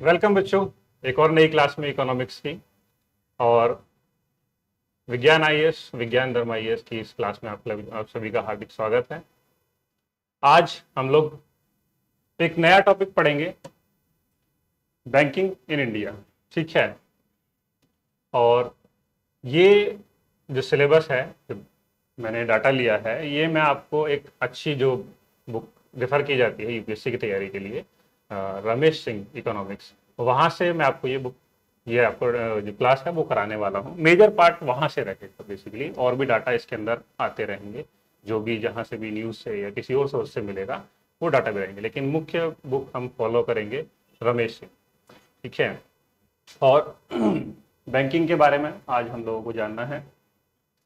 Welcome बच्चों, एक और नई क्लास में इकोनॉमिक्स की और विज्ञान आईएएस विज्ञान धर्म आईएएस की इस क्लास में आप सभी का हार्दिक स्वागत है। आज हम लोग एक नया टॉपिक पढ़ेंगे, बैंकिंग इन इंडिया। ठीक है, और ये जो सिलेबस है, जो मैंने डाटा लिया है, ये मैं आपको एक अच्छी जो बुक रेफर की जाती है यूपीएससी की तैयारी के लिए, रमेश सिंह इकोनॉमिक्स, वहाँ से मैं आपको ये आपको जो क्लास है वो कराने वाला हूँ। मेजर पार्ट वहाँ से रहेगा बेसिकली, और भी डाटा इसके अंदर आते रहेंगे, जो भी जहाँ से भी न्यूज़ से या किसी और सोर्स से मिलेगा वो डाटा भी रहेंगे, लेकिन मुख्य बुक हम फॉलो करेंगे रमेश सिंह। ठीक है, और बैंकिंग के बारे में आज हम लोगों को जानना है।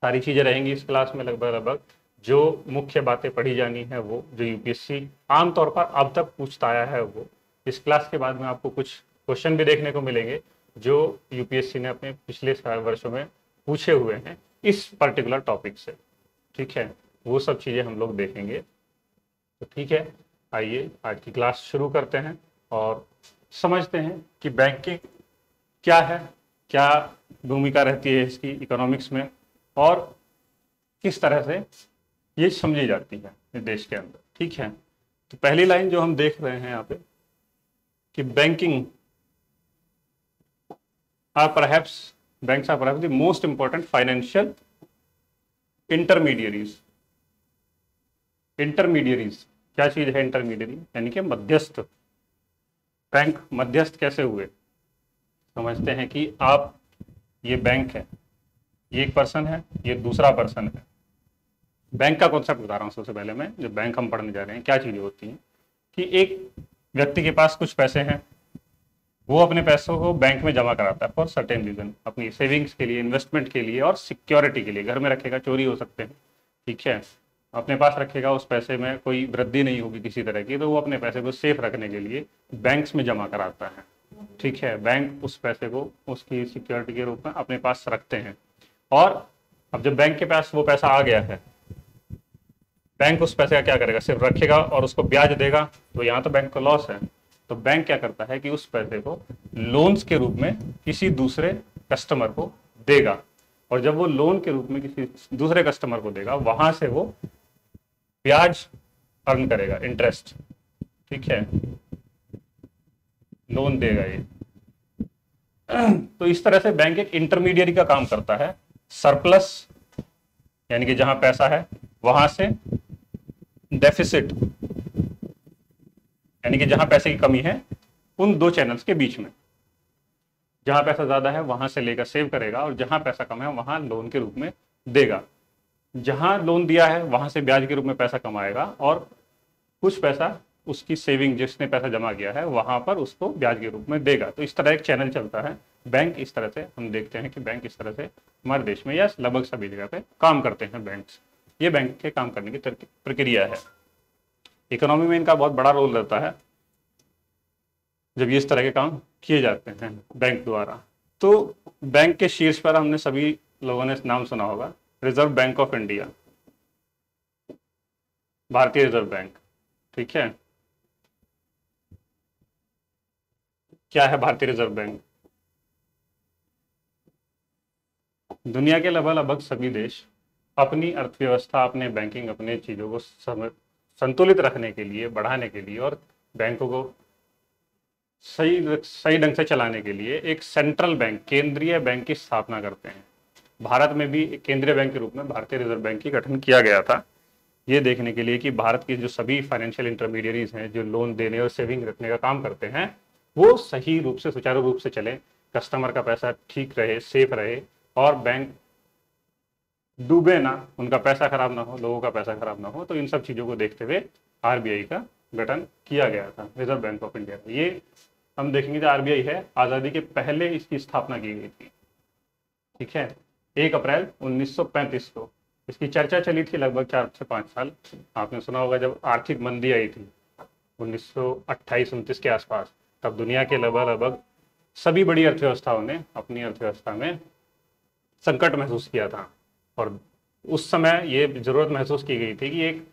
सारी चीज़ें रहेंगी इस क्लास में, लगभग लगभग जो मुख्य बातें पढ़ी जानी है वो, जो यूपीएससी आमतौर पर अब तक पूछता आया है वो। इस क्लास के बाद में आपको कुछ क्वेश्चन भी देखने को मिलेंगे जो यूपीएससी ने अपने पिछले वर्षों में पूछे हुए हैं इस पर्टिकुलर टॉपिक से। ठीक है, वो सब चीज़ें हम लोग देखेंगे। तो ठीक है, आइए आज की क्लास शुरू करते हैं और समझते हैं कि बैंकिंग क्या है, क्या भूमिका रहती है इसकी इकोनॉमिक्स में, और किस तरह से ये समझी जाती है इस देश के अंदर। ठीक है, तो पहली लाइन जो हम देख रहे हैं यहाँ पे कि banking banks are perhaps the most important financial intermediaries। क्या चीज है इंटरमीडियरी? यानी कि मध्यस्थ। बैंक मध्यस्थ कैसे हुए? समझते हैं कि ये बैंक है, ये एक पर्सन है, ये दूसरा पर्सन है। बैंक का कॉन्सेप्ट बता रहा हूँ सबसे पहले मैं, जो बैंक हम पढ़ने जा रहे हैं क्या चीजें होती हैं कि एक व्यक्ति के पास कुछ पैसे हैं, वो अपने पैसों को बैंक में जमा कराता है फॉर सर्टेन रीजन, अपनी सेविंग्स के लिए, इन्वेस्टमेंट के लिए और सिक्योरिटी के लिए। घर में रखेगा, चोरी हो सकते हैं। ठीक है, अपने पास रखेगा, उस पैसे में कोई वृद्धि नहीं होगी किसी तरह की, तो वो अपने पैसे को सेफ रखने के लिए बैंक्स में जमा कराता है। ठीक है, बैंक उस पैसे को उसकी सिक्योरिटी के रूप में अपने पास रखते हैं। और अब जब बैंक के पास वो पैसा आ गया है, बैंक उस पैसे का क्या करेगा? सिर्फ रखेगा और उसको ब्याज देगा, तो यहाँ तो बैंक को लॉस है। तो बैंक क्या करता है कि उस पैसे को लोन्स के रूप में किसी दूसरे कस्टमर को देगा, और जब वो लोन के रूप में किसी दूसरे कस्टमर को देगा, वहां से वो ब्याज अर्न करेगा, इंटरेस्ट। ठीक है, लोन देगा ये। तो इस तरह से बैंक एक इंटरमीडियरी का काम करता है। सरप्लस यानी कि जहां पैसा है, वहां से डेफिसिट यानी कि जहां पैसे की कमी है, उन दो चैनल्स के बीच में। जहां पैसा ज्यादा है वहां से लेकर सेव करेगा, और जहां पैसा कम है वहां लोन के रूप में देगा। जहां लोन दिया है वहां से ब्याज के रूप में पैसा कमाएगा, और कुछ पैसा उसकी सेविंग, जिसने पैसा जमा किया है वहां पर उसको ब्याज के रूप में देगा। तो इस तरह एक चैनल चलता है। बैंक इस तरह से हम देखते हैं कि बैंक इस तरह से हमारे देश में या लगभग सभी जगह पे काम करते हैं बैंक्स। ये बैंक के काम करने की प्रक्रिया है। इकोनॉमी में इनका बहुत बड़ा रोल रहता है जब ये इस तरह के काम किए जाते हैं बैंक द्वारा। तो बैंक के शीर्ष पर हमने सभी लोगों ने नाम सुना होगा, रिजर्व बैंक ऑफ इंडिया, भारतीय रिजर्व बैंक। ठीक है, क्या है भारतीय रिजर्व बैंक? दुनिया के लगभग सभी देश अपनी अर्थव्यवस्था, अपने बैंकिंग, अपने चीजों को संतुलित रखने के लिए, बढ़ाने के लिए और बैंकों को सही ढंग से चलाने के लिए एक सेंट्रल बैंक, केंद्रीय बैंक की स्थापना करते हैं। भारत में भी एक केंद्रीय बैंक के रूप में भारतीय रिजर्व बैंक की गठन किया गया था, ये देखने के लिए कि भारत की जो सभी फाइनेंशियल इंटरमीडियरीज हैं, जो लोन देने और सेविंग रखने का काम करते हैं, वो सही रूप से, सुचारू रूप से चले, कस्टमर का पैसा ठीक रहे, सेफ रहे, और बैंक डूबे ना, उनका पैसा खराब ना हो, लोगों का पैसा खराब ना हो। तो इन सब चीजों को देखते हुए आरबीआई का गठन किया गया था, रिजर्व बैंक ऑफ इंडिया। ये हम देखेंगे जो आरबीआई है, आजादी के पहले इसकी स्थापना की गई थी। ठीक है, 1 अप्रैल 1935 को इसकी चर्चा चली थी लगभग 4 से 5 साल। आपने सुना होगा जब आर्थिक मंदी आई थी 1928-29 के आसपास, तब दुनिया के लगभग सभी बड़ी अर्थव्यवस्थाओं ने अपनी अर्थव्यवस्था में संकट महसूस किया था, और उस समय ये जरूरत महसूस की गई थी कि एक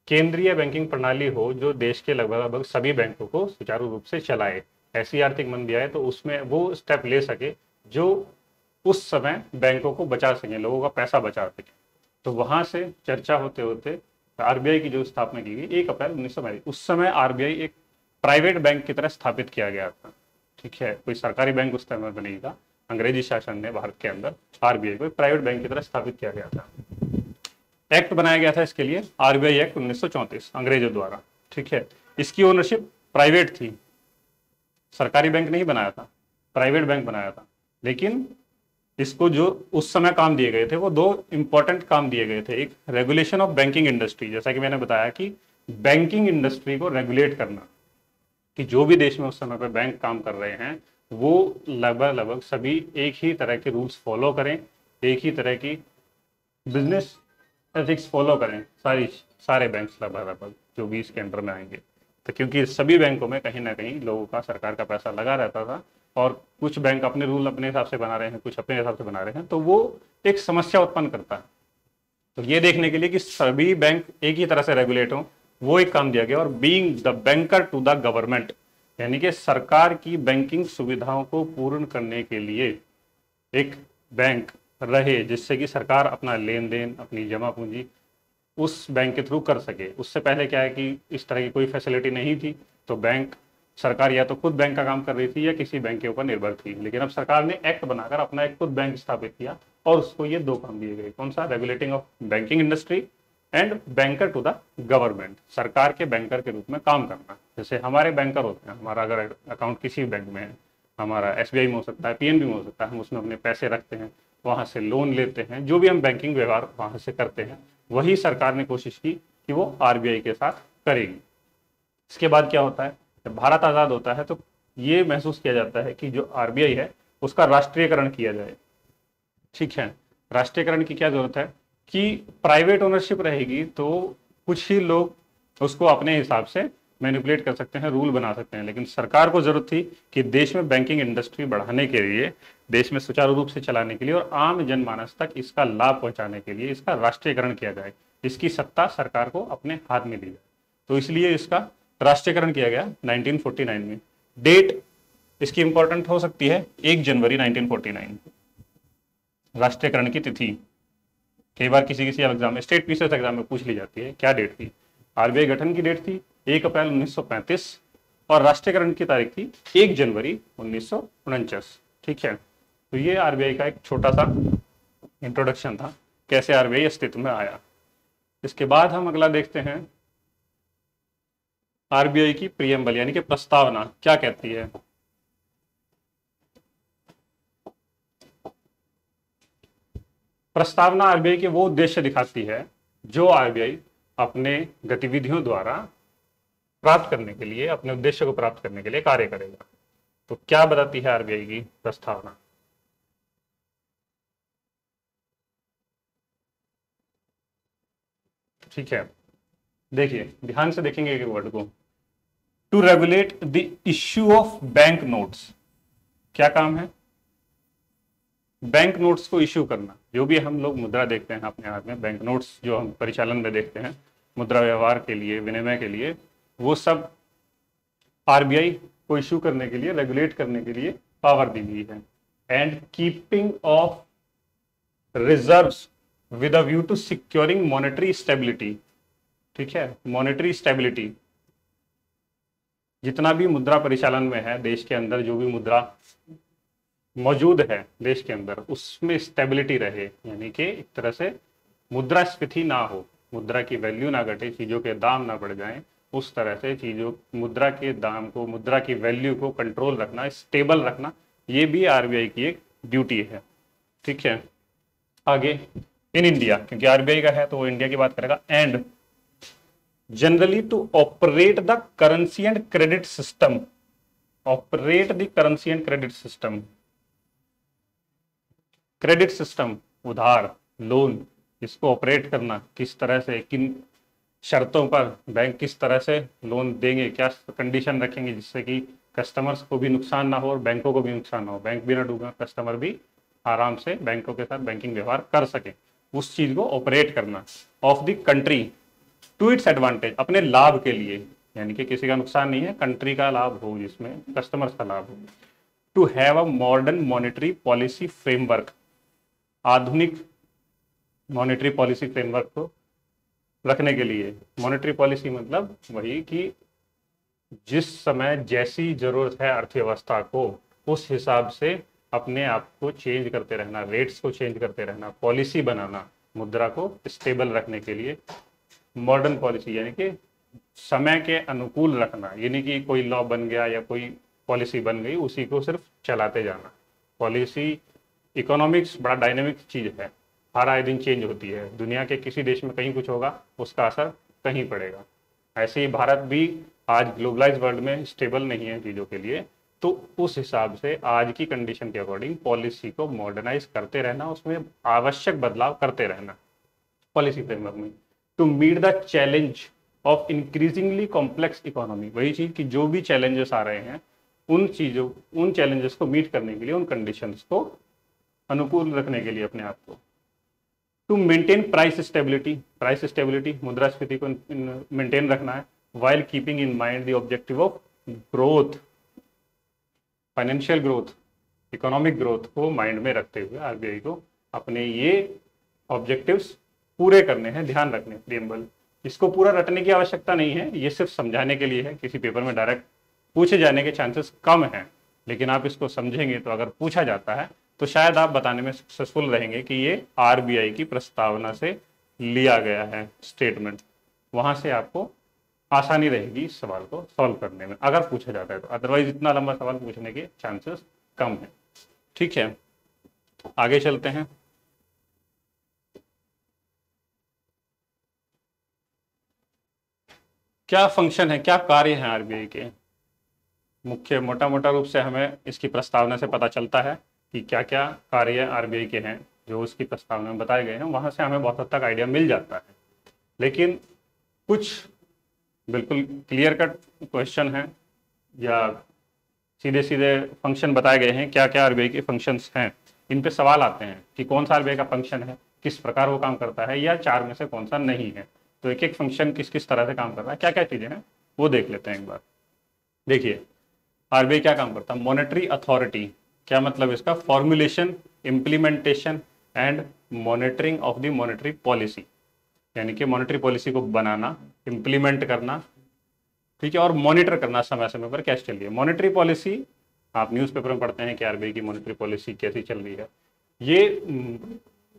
केंद्रीय बैंकिंग प्रणाली हो जो देश के लगभग लगभग सभी बैंकों को सुचारू रूप से चलाए। ऐसी आर्थिक मंदी आए तो उसमें वो स्टेप ले सके जो उस समय बैंकों को बचा सके, लोगों का पैसा बचा सके। तो वहां से चर्चा होते होते आरबीआई की जो स्थापना की गई 1 अप्रैल 1932, उस समय आरबीआई एक प्राइवेट बैंक की तरह स्थापित किया गया था। ठीक है, कोई सरकारी बैंक उस समय नहीं था। अंग्रेजी शासन ने भारत के अंदर आरबीआई को प्राइवेट बैंक की तरह स्थापित किया गया था। एक्ट बनाया गया था इसके लिए, आरबीआई एक्ट 1934 अंग्रेजों द्वारा। ठीक है, इसकी ओनरशिप प्राइवेट थी, सरकारी बैंक नहीं बनाया था, प्राइवेट बैंक बनाया था। लेकिन इसको जो उस समय काम दिए गए थे वो 2 इंपॉर्टेंट काम दिए गए थे। एक रेगुलेशन ऑफ बैंकिंग इंडस्ट्री, जैसा कि मैंने बताया कि बैंकिंग इंडस्ट्री को रेगुलेट करना, कि जो भी देश में उस समय पर बैंक काम कर रहे हैं वो लगभग लगभग सभी एक ही तरह के रूल्स फॉलो करें, एक ही तरह की बिजनेस एथिक्स फॉलो करें, सारे बैंक्स लगभग जो भी इसके अंडर में आएंगे। तो क्योंकि सभी बैंकों में कहीं ना कहीं लोगों का, सरकार का पैसा लगा रहता था और कुछ बैंक अपने रूल अपने हिसाब से बना रहे हैं, कुछ अपने हिसाब से बना रहे हैं, तो वो एक समस्या उत्पन्न करता है। तो ये देखने के लिए कि सभी बैंक एक ही तरह से रेगुलेट हों, वो एक काम दिया गया। और being the banker to the government, यानी कि सरकार की बैंकिंग सुविधाओं को पूर्ण करने के लिए एक बैंक रहे जिससे कि सरकार अपना लेन देन, अपनी जमा पूंजी उस बैंक के थ्रू कर सके। उससे पहले क्या है कि इस तरह की कोई फैसिलिटी नहीं थी, तो बैंक, सरकार या तो खुद बैंक का काम कर रही थी या किसी बैंक के ऊपर निर्भर थी। लेकिन अब सरकार ने एक्ट बनाकर अपना एक खुद बैंक स्थापित किया और उसको ये 2 काम दिए गए। कौन सा? Regulating of banking industry and banker to the government, सरकार के बैंकर के रूप में काम करना। जैसे हमारे बैंकर होते हैं, हमारा अगर अकाउंट किसी बैंक में है, हमारा एसबीआई में हो सकता है, पीएनबी में हो सकता है, हम उसमें अपने पैसे रखते हैं, वहां से लोन लेते हैं, जो भी हम बैंकिंग व्यवहार वहां से करते हैं, वही सरकार ने कोशिश की कि वो आरबीआई के साथ करेगी। इसके बाद क्या होता है, जब भारत आज़ाद होता है तो ये महसूस किया जाता है कि जो आरबीआई है उसका राष्ट्रीयकरण किया जाए। ठीक है, राष्ट्रीयकरण की क्या जरूरत है कि प्राइवेट ओनरशिप रहेगी तो कुछ ही लोग उसको अपने हिसाब से मैनिपुलेट कर सकते हैं, रूल बना सकते हैं। लेकिन सरकार को जरूरत थी कि देश में बैंकिंग इंडस्ट्री बढ़ाने के लिए, देश में सुचारू रूप से चलाने के लिए और आम जनमानस तक इसका लाभ पहुंचाने के लिए इसका राष्ट्रीयकरण किया जाए, इसकी सत्ता सरकार को अपने हाथ में दी जाए। तो इसलिए इसका राष्ट्रीयकरण किया गया 1949 में। डेट इसकी इंपॉर्टेंट हो सकती है 1 जनवरी 1949, राष्ट्रीयकरण की तिथि। कई बार किसी एग्जाम में, स्टेट पीसीएस एग्जाम में पूछ ली जाती है क्या डेट थी। आरबीआई गठन की डेट थी 1 अप्रैल 1935 और राष्ट्रीयकरण की तारीख थी 1 जनवरी 1949। ठीक है, तो ये आरबीआई का एक छोटा सा इंट्रोडक्शन था, कैसे आरबीआई अस्तित्व में आया। इसके बाद हम अगला देखते हैं, आरबीआई की प्रियम्बल यानी कि प्रस्तावना क्या कहती है। प्रस्तावना आरबीआई के वो उद्देश्य दिखाती है जो आरबीआई अपने गतिविधियों द्वारा प्राप्त करने के लिए, अपने उद्देश्य को प्राप्त करने के लिए कार्य करेगा। तो क्या बताती है आरबीआई की प्रस्तावना? ठीक है, देखिए ध्यान से देखेंगे एक वर्ड को। To regulate the issue of bank notes, क्या काम है? बैंक नोट्स को इश्यू करना। जो भी हम लोग मुद्रा देखते हैं अपने हाथ में, बैंक नोट्स जो हम परिचालन में देखते हैं मुद्रा व्यवहार के लिए, विनिमय के लिए, वो सब आरबीआई को इश्यू करने के लिए, रेगुलेट करने के लिए पावर दी हुई है। And keeping of reserves with a view to securing monetary stability. ठीक है, मॉनेटरी स्टेबिलिटी, जितना भी मुद्रा परिचालन में है देश के अंदर, जो भी मुद्रा मौजूद है देश के अंदर, उसमें स्टेबिलिटी रहे, यानी कि एक तरह से मुद्रास्फीति ना हो, मुद्रा की वैल्यू ना घटे, चीजों के दाम ना बढ़ जाएं, उस तरह से चीजों, मुद्रा के दाम को, मुद्रा की वैल्यू को कंट्रोल रखना, स्टेबल रखना, ये भी आरबीआई की एक ड्यूटी है। ठीक है, आगे इन इंडिया, क्योंकि आरबीआई का है तो वो इंडिया की बात करेगा। And generally to operate the currency and credit system, operate the currency and credit system. Credit system, उधार, लोन, इसको ऑपरेट करना, किस तरह से, किन शर्तों पर बैंक किस तरह से लोन देंगे, क्या कंडीशन रखेंगे जिससे कि कस्टमर्स को भी नुकसान ना हो और बैंकों को भी नुकसान ना हो, बैंक भी ना डूबे, कस्टमर भी आराम से बैंकों के साथ बैंकिंग व्यवहार कर सके, उस चीज को ऑपरेट करना। Of the country, to its advantage, अपने लाभ के लिए, यानी कि किसी का नुकसान नहीं है, कंट्री का लाभ हो, जिसमें कस्टमर्स का लाभ हो। To have a modern monetary policy framework, आधुनिक मॉनेटरी पॉलिसी फ्रेमवर्क को रखने के लिए। मॉनेटरी पॉलिसी मतलब वही कि जिस समय जैसी जरूरत है अर्थव्यवस्था को, उस हिसाब से अपने आप को चेंज करते रहना, रेट्स को चेंज करते रहना, पॉलिसी बनाना मुद्रा को स्टेबल रखने के लिए। मॉडर्न पॉलिसी यानी कि समय के अनुकूल रखना, यानी कि कोई लॉ बन गया या कोई पॉलिसी बन गई, उसी को सिर्फ चलाते जाना। पॉलिसी, इकोनॉमिक्स बड़ा डायनेमिक चीज़ है, हर आए दिन चेंज होती है। दुनिया के किसी देश में कहीं कुछ होगा, उसका असर कहीं पड़ेगा। ऐसे ही भारत भी आज ग्लोबलाइज वर्ल्ड में स्टेबल नहीं है चीज़ों के लिए, तो उस हिसाब से आज की कंडीशन के अकॉर्डिंग पॉलिसी को मॉडर्नाइज करते रहना, उसमें आवश्यक बदलाव करते रहना पॉलिसी फ्रेमवर्क में। To meet the challenge of increasingly complex economy, वही चीज़ कि जो भी चैलेंजेस आ रहे हैं, उन चैलेंजेस को मीट करने के लिए, उन कंडीशंस को अनुकूल रखने के लिए अपने आप को। To maintain price stability, price stability मुद्रास्फीति को मेंटेन रखना है, while keeping in mind the objective of growth, financial growth, economic growth को माइंड में रखते हुए आरबीआई को अपने ये ऑब्जेक्टिव्स पूरे करने हैं, ध्यान रखने। प्रियम्बल, इसको पूरा रटने की आवश्यकता नहीं है, ये सिर्फ समझाने के लिए है। किसी पेपर में डायरेक्ट पूछे जाने के चांसेस कम हैं, लेकिन आप इसको समझेंगे तो अगर पूछा जाता है तो शायद आप बताने में सक्सेसफुल रहेंगे कि ये आरबीआई की प्रस्तावना से लिया गया है स्टेटमेंट। वहां से आपको आसानी रहेगी इस सवाल को सॉल्व करने में, अगर पूछा जाता है तो। अदरवाइज इतना लंबा सवाल पूछने के चांसेस कम है। ठीक है, आगे चलते हैं। क्या फंक्शन है, क्या कार्य है आरबीआई के? मुख्य मोटा मोटा रूप से हमें इसकी प्रस्तावना से पता चलता है कि क्या क्या कार्य आरबीआई के हैं, जो उसकी प्रस्तावना में बताए गए हैं। वहां से हमें बहुत हद तक आइडिया मिल जाता है, लेकिन कुछ बिल्कुल क्लियर कट क्वेश्चन है या सीधे सीधे फंक्शन बताए गए हैं, क्या क्या आरबीआई के फंक्शंस हैं, इन पे सवाल आते हैं कि कौन सा आरबीआई का फंक्शन है, किस प्रकार वो काम करता है, या चार में से कौन सा नहीं है। तो एक एक फंक्शन किस किस तरह से काम कर रहा है, क्या क्या चीजें हैं, वो देख लेते हैं एक बार। देखिए, आरबीआई क्या काम करता है? मॉनेटरी अथॉरिटी, क्या मतलब इसका? Formulation, implementation and monitoring of the monetary policy, यानी कि मॉनेटरी पॉलिसी को बनाना, इम्प्लीमेंट करना, ठीक है, और मॉनिटर करना समय समय पर कैसे चल रही है मॉनेटरी पॉलिसी। आप न्यूज़पेपर में पढ़ते हैं कि आरबीआई की मॉनेटरी पॉलिसी कैसी चल रही है। ये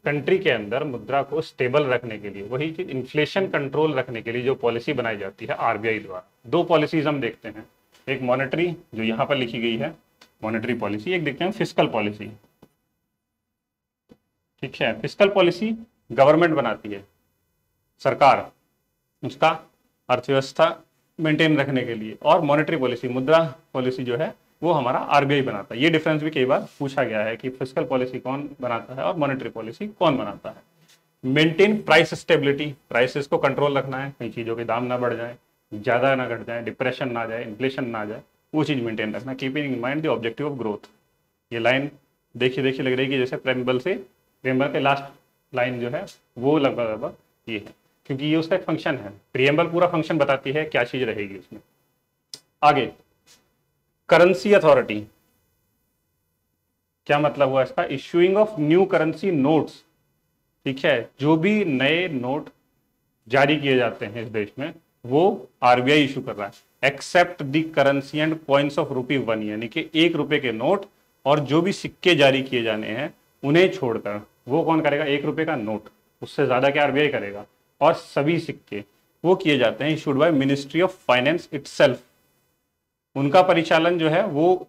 कंट्री के अंदर मुद्रा को स्टेबल रखने के लिए, वही चीज इन्फ्लेशन कंट्रोल रखने के लिए जो पॉलिसी बनाई जाती है आरबीआई द्वारा। दो पॉलिसीज हम देखते हैं, एक मॉनेटरी जो यहाँ पर लिखी गई है मॉनेटरी पॉलिसी, एक देखते हैं फिस्कल पॉलिसी। ठीक है, फिस्कल पॉलिसी गवर्नमेंट बनाती है, सरकार, उसका अर्थव्यवस्था मेंटेन रखने के लिए, और मॉनेटरी पॉलिसी, मुद्रा पॉलिसी जो है वो हमारा आरबीआई बनाता है। ये डिफरेंस भी कई बार पूछा गया है कि फिस्कल पॉलिसी कौन बनाता है और मॉनेटरी पॉलिसी कौन बनाता है। मेंटेन प्राइस स्टेबिलिटी, प्राइसेस को कंट्रोल रखना है, कई चीज़ों के दाम ना बढ़ जाए, ज़्यादा ना घट जाए, डिप्रेशन ना जाए, इन्फ्लेशन ना जाए, वो चीज़ मेंटेन रखना। Keeping in mind the objective of growth, ये लाइन देखिए देखिए लग रही है कि जैसे प्रेम्बल के लास्ट लाइन जो है वो लगभग ये है, क्योंकि ये उसका एक फंक्शन है। प्रियम्बल पूरा फंक्शन बताती है क्या चीज रहेगी उसमें। आगे, करेंसी अथॉरिटी, क्या मतलब हुआ इसका? Issuing of new currency notes, ठीक है, जो भी नए नोट जारी किए जाते हैं इस देश में वो आरबीआई इशू कर रहा है। Except the currency and coins of ₹1, यानी कि ₹1 के नोट और जो भी सिक्के जारी किए जाने हैं उन्हें छोड़कर। वो कौन करेगा? ₹1 का नोट, उससे ज्यादा क्या आरबीआई करेगा? और सभी सिक्के वो किए जाते हैं issued by ministry of finance itself, उनका परिचालन जो है वो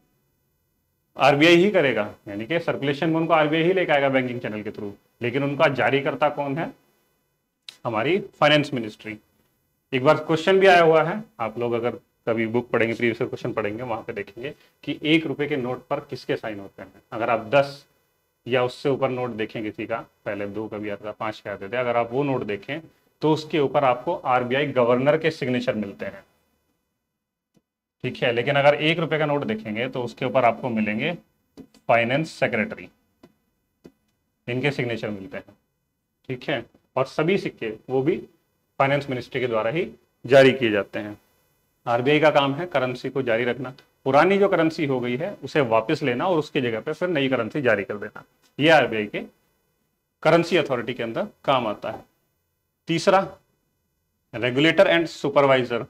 आरबीआई ही करेगा, यानी कि सर्कुलेशन में उनको आरबीआई ही लेकर आएगा बैंकिंग चैनल के थ्रू, लेकिन उनका जारीकर्ता कौन है? हमारी फाइनेंस मिनिस्ट्री। एक बार क्वेश्चन भी आया हुआ है, आप लोग अगर कभी बुक पढ़ेंगे, प्रीवियस क्वेश्चन पढ़ेंगे, वहां पे देखेंगे कि ₹1 के नोट पर किसके साइन होते हैं। अगर आप 10 या उससे ऊपर नोट देखें किसी का, पहले 2 का भी आता था, 5 के आते थे, अगर आप वो नोट देखें तो उसके ऊपर आपको आरबीआई गवर्नर के सिग्नेचर मिलते हैं, ठीक है। लेकिन अगर ₹1 का नोट देखेंगे तो उसके ऊपर आपको मिलेंगे फाइनेंस सेक्रेटरी, इनके सिग्नेचर मिलते हैं, ठीक है। और सभी सिक्के वो भी फाइनेंस मिनिस्ट्री के द्वारा ही जारी किए जाते हैं। आरबीआई का काम है करेंसी को जारी रखना, पुरानी जो करेंसी हो गई है उसे वापस लेना और उसकी जगह पे फिर नई करेंसी जारी कर देना। ये आरबीआई के करेंसी अथॉरिटी के अंदर काम आता है। तीसरा, रेगुलेटर एंड सुपरवाइजर।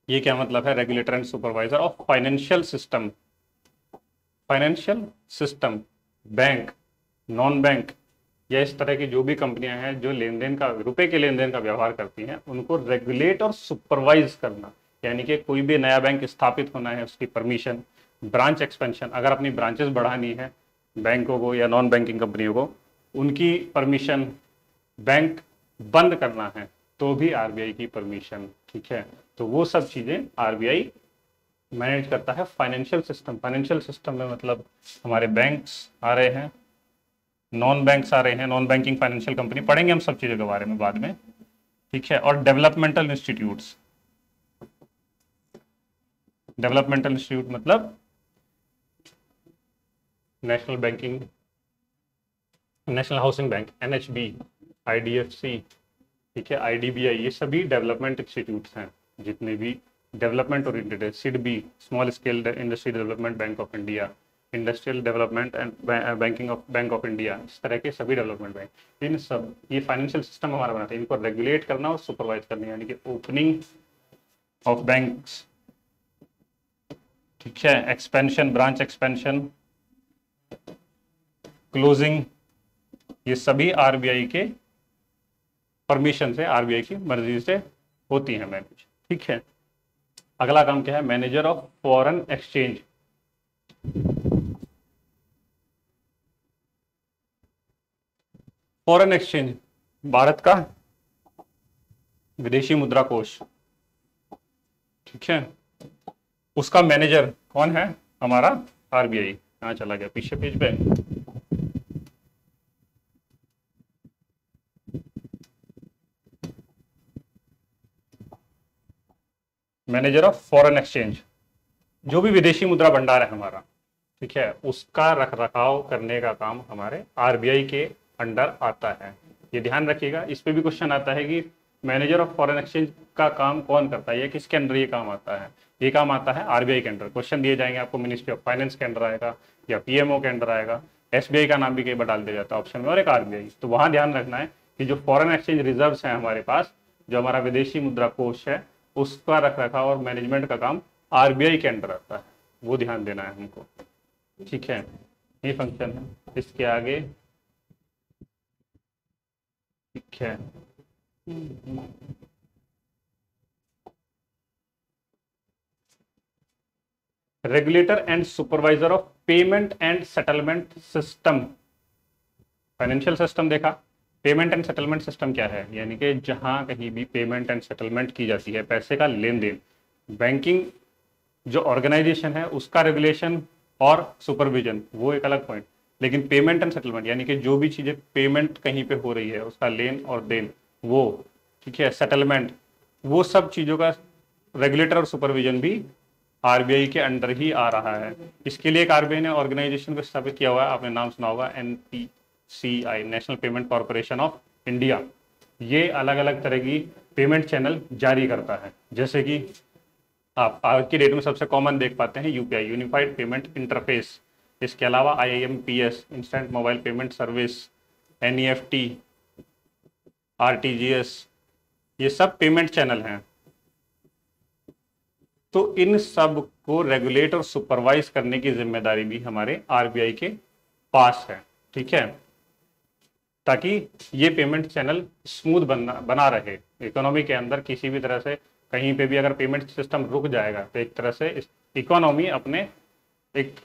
ये क्या मतलब है? Regulator and supervisor of financial system. Financial system, bank, non bank या इस तरह की जो भी कंपनियां हैं जो लेन देन का, रुपए के लेन देन का व्यवहार करती हैं, उनको रेगुलेट और सुपरवाइज करना। यानी कि कोई भी नया बैंक स्थापित होना है, उसकी परमिशन, ब्रांच एक्सपेंशन, अगर अपनी ब्रांचेस बढ़ानी है बैंकों को या नॉन बैंकिंग कंपनियों को, उनकी परमिशन, बैंक बंद करना है तो भी आरबीआई की परमिशन। ठीक है, तो वो सब चीजें आरबीआई मैनेज करता है। फाइनेंशियल सिस्टम, फाइनेंशियल सिस्टम में मतलब हमारे बैंक्स आ रहे हैं, नॉन बैंक्स आ रहे हैं, नॉन बैंकिंग फाइनेंशियल कंपनी, पढ़ेंगे हम सब चीजों के बारे में बाद में। ठीक है, और डेवलपमेंटल इंस्टीट्यूट्स। डेवलपमेंटल इंस्टीट्यूट मतलब national banking, national housing bank, NHB, IDFC, ठीक है, आईडीबीआई, ये सभी डेवलपमेंट इंस्टीट्यूट्स हैं जितने भी डेवलपमेंट ओरिएंटेड है। SIDBI, small scale industry development bank of India, industrial development and banking of bank of India, इस तरह के सभी डेवलपमेंट बैंक, इन सब ये फाइनेंशियल सिस्टम हमारा बनाते हैं। इनको रेगुलेट करना और सुपरवाइज करना, यानी कि ओपनिंग ऑफ बैंक्स, ठीक है, एक्सपेंशन, ब्रांच एक्सपेंशन, क्लोजिंग, ये सभी आरबीआई के परमिशन से, आरबीआई की मर्जी से होती है मैनेज। ठीक है, अगला काम क्या है? Manager of foreign exchange. Foreign exchange, Bharat का विदेशी मुद्रा कोष, ठीक है, उसका मैनेजर कौन है? हमारा आरबीआई। कहां चला गया? पीछे पेज पे। मैनेजर ऑफ फॉरेन एक्सचेंज, जो भी विदेशी मुद्रा भंडार है हमारा, ठीक है, उसका रख रखाव करने का काम हमारे आरबीआई के अंडर आता है। ये ध्यान रखिएगा, इस पे भी क्वेश्चन आता है कि मैनेजर ऑफ फॉरेन एक्सचेंज का काम कौन करता है या किसके अंडर ये काम आता है? ये काम आता है आरबीआई के अंडर। क्वेश्चन दिए जाएंगे आपको, मिनिस्ट्री ऑफ फाइनेंस के अंडर आएगा या पीएमओ के अंडर आएगा, एसबीआई का नाम भी कई बार डाल दिया जाता है ऑप्शन में, और एक आरबीआई। तो वहां ध्यान रखना है कि जो फॉरेन एक्सचेंज रिजर्व है हमारे पास, जो हमारा विदेशी मुद्रा कोष है, उसका रख रखाव और मैनेजमेंट का काम आरबीआई के अंडर आता है, वो ध्यान देना है हमको। ठीक है, ये फंक्शन है। इसके आगे, ठीक है, regulator and supervisor of payment and settlement system. Financial system देखा, पेमेंट एंड सेटलमेंट सिस्टम क्या है? यानी कि जहां कहीं भी पेमेंट एंड सेटलमेंट की जाती है, पैसे का लेन देन, बैंकिंग जो ऑर्गेनाइजेशन है उसका रेगुलेशन और सुपरविजन, वो एक अलग पॉइंट। लेकिन पेमेंट एंड सेटलमेंट यानी कि जो भी चीजें पेमेंट कहीं पे हो रही है, उसका लेन और देन, वो, ठीक है, सेटलमेंट, वो सब चीजों का रेगुलेटर और सुपरविजन भी आरबीआई के अंडर ही आ रहा है। इसके लिए एक आरबीआई ने ऑर्गेनाइजेशन को स्थापित किया हुआ है, आपने नाम सुना होगा, NPCI, national payment corporation of India. ये अलग अलग तरह की पेमेंट चैनल जारी करता है, जैसे कि आप आज की डेट में सबसे कॉमन देख पाते हैं यूपीआई, यूनिफाइड पेमेंट इंटरफेस। इसके अलावा IMPS, instant mobile payment service, NEFT, RTGS, ये सब पेमेंट चैनल हैं। तो इन सब को रेगुलेट और सुपरवाइज करने की जिम्मेदारी भी हमारे आरबीआई के पास है। ठीक है, ताकि ये पेमेंट चैनल स्मूथ बना रहे इकोनॉमी के अंदर। किसी भी तरह से कहीं पे भी अगर पेमेंट सिस्टम रुक जाएगा तो एक तरह से इकोनॉमी अपने एक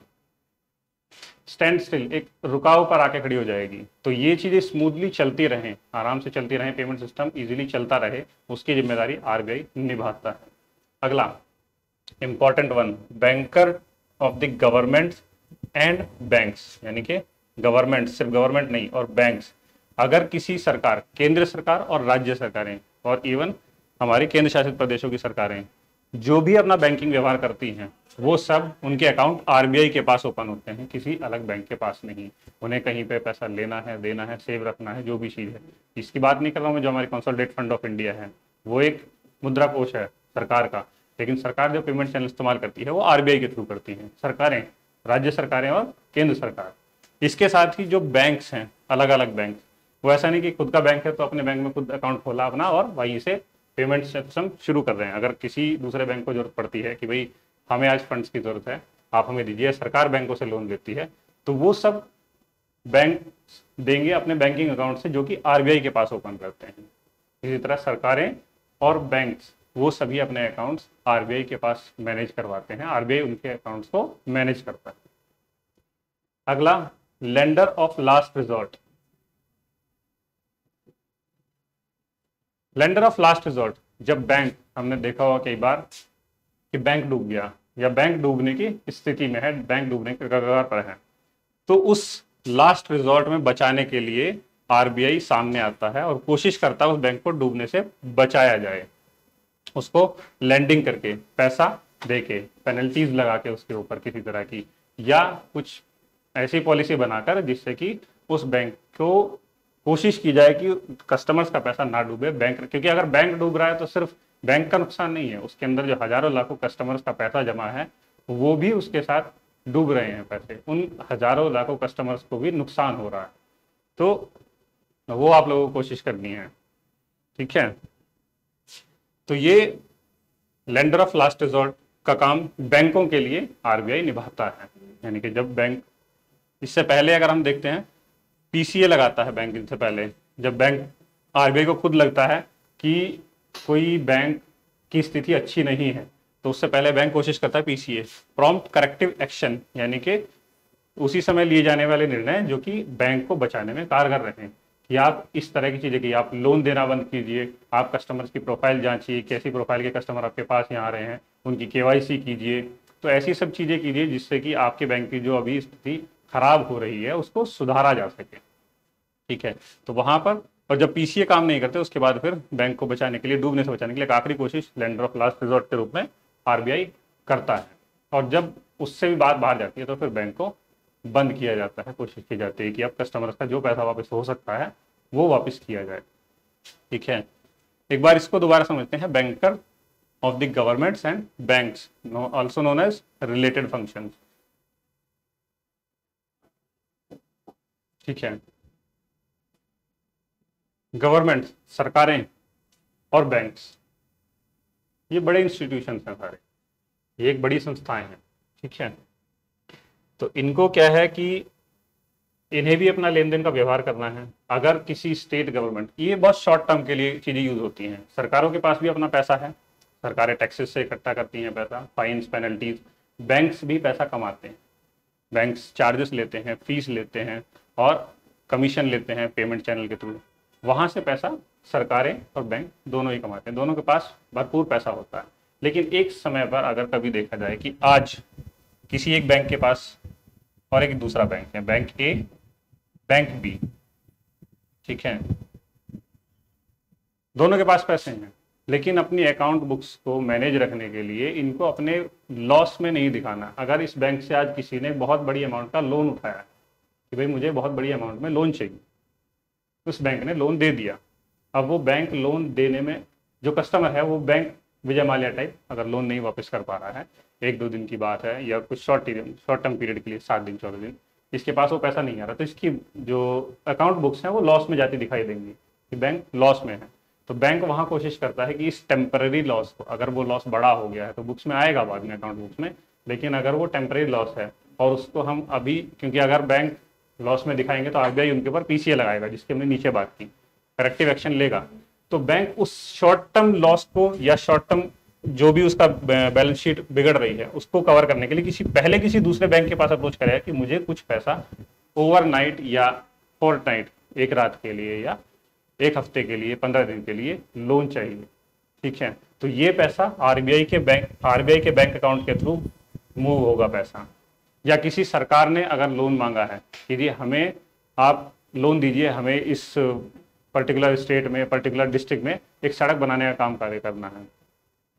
स्टैंड स्टिल, एक रुकाव पर आके खड़ी हो जाएगी। तो ये चीजें स्मूथली चलती रहें, आराम से चलती रहें, पेमेंट सिस्टम इजीली चलता रहे, उसकी जिम्मेदारी आरबीआई निभाता है। अगला important one, banker of the government and banks, यानी कि गवर्नमेंट, सिर्फ गवर्नमेंट नहीं, और बैंक्स। अगर किसी सरकार, केंद्र सरकार और राज्य सरकारें और इवन हमारी केंद्र शासित प्रदेशों की सरकारें, जो भी अपना बैंकिंग व्यवहार करती हैं वो सब उनके अकाउंट आरबीआई के पास ओपन होते हैं, किसी अलग बैंक के पास नहीं। उन्हें कहीं पे पैसा लेना है, देना है, सेव रखना है, जो भी चीज़ है। इसकी बात नहीं कर रहा हूँ मैं, जो हमारी कंसोलिडेटेड फंड ऑफ इंडिया है वो एक मुद्रा कोष है सरकार का, लेकिन सरकार जो पेमेंट चैनल इस्तेमाल करती है वो आरबीआई के थ्रू करती है, सरकारें, राज्य सरकारें और केंद्र सरकार। इसके साथ ही जो बैंक्स हैं, अलग अलग बैंक, वो ऐसा नहीं कि खुद का बैंक है तो अपने बैंक में खुद अकाउंट खोला अपना और वहीं से पेमेंट सिस्टम शुरू कर रहे हैं। अगर किसी दूसरे बैंक को जरूरत पड़ती है कि भाई हमें आज फंड्स की जरूरत है, आप हमें दीजिए, सरकार बैंकों से लोन देती है, तो वो सब बैंक देंगे अपने बैंकिंग अकाउंट से, जो कि आरबीआई के पास ओपन करते हैं। इसी तरह सरकारें और बैंक्स वो सभी अपने अकाउंट्स आरबीआई के पास मैनेज करवाते हैं, आरबीआई उनके अकाउंट्स को मैनेज करता है। अगला, lender of last resort. Lender of last resort, जब बैंक, हमने देखा होगा कई बार कि बैंक डूब गया या बैंक डूबने की स्थिति में है, बैंक डूबने के कगार पर है, तो उस लास्ट रिजॉर्ट में बचाने के लिए आरबीआई सामने आता है और कोशिश करता है उस बैंक को डूबने से बचाया जाए। उसको लेंडिंग करके, पैसा देके, पेनल्टीज लगा के उसके ऊपर किसी तरह की, या कुछ ऐसी पॉलिसी बनाकर जिससे कि उस बैंक को कोशिश की जाए कि कस्टमर्स का पैसा ना डूबे, बैंक, क्योंकि अगर बैंक डूब रहा है तो सिर्फ बैंक का नुकसान नहीं है, उसके अंदर जो हजारों लाखों कस्टमर्स का पैसा जमा है वो भी उसके साथ डूब रहे हैं पैसे, उन हजारों लाखों कस्टमर्स को भी नुकसान हो रहा है। तो वो आप लोगों को कोशिश करनी है, ठीक है। तो ये लेंडर ऑफ लास्ट रिजॉर्ट का काम बैंकों के लिए आरबीआई निभाता है। यानी कि जब बैंक, इससे पहले अगर हम देखते हैं पीसीए लगाता है बैंक, इनसे पहले जब बैंक, आरबीआई को खुद लगता है कि कोई बैंक की स्थिति अच्छी नहीं है, तो उससे पहले बैंक कोशिश करता है पीसीए, प्रॉम्प्ट करेक्टिव एक्शन, यानी कि उसी समय लिए जाने वाले निर्णय जो कि बैंक को बचाने में कारगर रहे, कि आप इस तरह की चीजें की, आप लोन देना बंद कीजिए, आप कस्टमर्स की प्रोफाइल जांचिए, कैसी प्रोफाइल के कस्टमर आपके पास यहाँ आ रहे हैं, उनकी केवाईसी कीजिए, तो ऐसी सब चीजें कीजिए जिससे कि आपके बैंक की जो अभी स्थिति खराब हो रही है उसको सुधारा जा सके, ठीक है। तो वहां पर, और जब पीसीए काम नहीं करते उसके बाद फिर बैंक को बचाने के लिए, डूबने से बचाने के लिए एक आखिरी कोशिश लेंडर ऑफ लास्ट रिजॉर्ट के रूप में आरबीआई करता है। और जब उससे भी बात बाहर जाती है तो फिर बैंक को बंद किया जाता है, कोशिश की जाती है कि अब कस्टमर्स का जो पैसा वापस हो सकता है वो वापस किया जाए, ठीक है। एक बार इसको दोबारा समझते हैं, banker of the governments and banks, also known age related functions, ठीक है। गवर्नमेंट, सरकारें और बैंक्स, ये बड़े इंस्टीट्यूशंस हैं सारे, ये एक बड़ी संस्थाएं हैं, ठीक है। तो इनको क्या है कि इन्हें भी अपना लेन देन का व्यवहार करना है। अगर किसी स्टेट गवर्नमेंट, ये बहुत शॉर्ट टर्म के लिए चीजें यूज होती हैं, सरकारों के पास भी अपना पैसा है, सरकारें टैक्सेस से इकट्ठा करती हैं पैसा, फाइन्स, पेनल्टीज, बैंक्स भी पैसा कमाते हैं, बैंक्स चार्जेस लेते हैं, फीस लेते हैं और कमीशन लेते हैं पेमेंट चैनल के थ्रू, वहां से पैसा सरकारें और बैंक दोनों ही कमाते हैं, दोनों के पास भरपूर पैसा होता है। लेकिन एक समय पर अगर कभी देखा जाए कि आज किसी एक बैंक के पास और एक दूसरा बैंक है, बैंक ए, बैंक बी, ठीक है, दोनों के पास पैसे हैं, लेकिन अपनी अकाउंट बुक्स को मैनेज रखने के लिए इनको अपने लॉस में नहीं दिखाना। अगर इस बैंक से आज किसी ने बहुत बड़ी अमाउंट का लोन उठाया कि भाई मुझे बहुत बड़ी अमाउंट में लोन चाहिए, उस बैंक ने लोन दे दिया, अब वो बैंक लोन देने में, जो कस्टमर है वो बैंक विजय माल्या टाइप अगर लोन नहीं वापस कर पा रहा है, 1-2 दिन की बात है या कुछ शॉर्ट टर्म पीरियड के लिए 7 दिन 14 दिन, इसके पास वो पैसा नहीं आ रहा, तो इसकी जो अकाउंट बुक्स हैं वो लॉस में जाती दिखाई देंगी कि बैंक लॉस में है। तो बैंक वहां कोशिश करता है कि इस टेम्पररी लॉस को, अगर वो लॉस बड़ा हो गया है तो बुक्स में आएगा बाद में, अकाउंट बुक्स में, लेकिन अगर वो टेम्पररी लॉस है और उसको हम अभी, क्योंकि अगर बैंक लॉस में दिखाएंगे तो आरबीआई उनके ऊपर पीसीए लगाएगा, जिसकी हमने नीचे बात की, करेक्टिव एक्शन लेगा, तो बैंक उस शॉर्ट टर्म लॉस को या शॉर्ट टर्म जो भी उसका बैलेंस शीट बिगड़ रही है उसको कवर करने के लिए किसी दूसरे बैंक के पास अप्रोच करेगा कि मुझे कुछ पैसा ओवरनाइट या फोर्टनाइट, एक रात के लिए या एक हफ्ते के लिए, 15 दिन के लिए लोन चाहिए, ठीक है। तो ये पैसा आरबीआई के बैंक अकाउंट के थ्रू मूव होगा पैसा, या किसी सरकार ने अगर लोन मांगा है कि हमें आप लोन दीजिए, हमें इस पर्टिकुलर स्टेट में, पर्टिकुलर डिस्ट्रिक्ट में एक सड़क बनाने का काम कार्य करना है,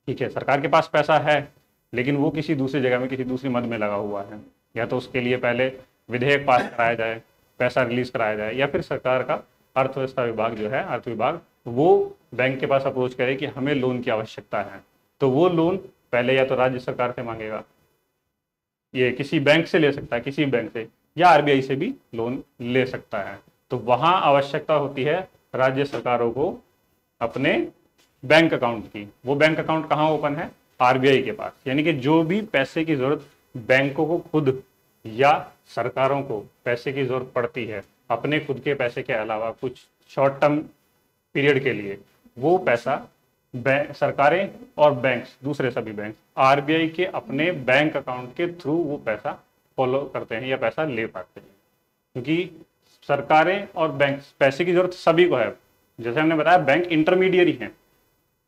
ठीक है, सरकार के पास पैसा है लेकिन वो किसी दूसरी जगह में किसी दूसरी मद में लगा हुआ है, या तो उसके लिए पहले विधेयक पास कराया जाए, पैसा रिलीज कराया जाए, या फिर सरकार का अर्थव्यवस्था विभाग जो है, अर्थ विभाग, वो बैंक के पास अप्रोच करे कि हमें लोन की आवश्यकता है, तो वो लोन पहले या तो राज्य सरकार से मांगेगा, ये किसी बैंक से ले सकता है, किसी बैंक से, या आरबीआई से भी लोन ले सकता है। तो वहां आवश्यकता होती है राज्य सरकारों को अपने बैंक अकाउंट की। वो बैंक अकाउंट कहाँ ओपन है? आरबीआई के पास। यानी कि जो भी पैसे की जरूरत बैंकों को खुद या सरकारों को पैसे की जरूरत पड़ती है अपने खुद के पैसे के अलावा कुछ शॉर्ट टर्म पीरियड के लिए, वो पैसा सरकारें और बैंक्स, दूसरे सभी बैंक आरबीआई के अपने बैंक अकाउंट के थ्रू वो पैसा फॉलो करते हैं या पैसा ले पाते हैं। क्योंकि सरकारें और बैंक, पैसे की जरूरत सभी को है। जैसे हमने बताया, बैंक इंटरमीडियरी हैं,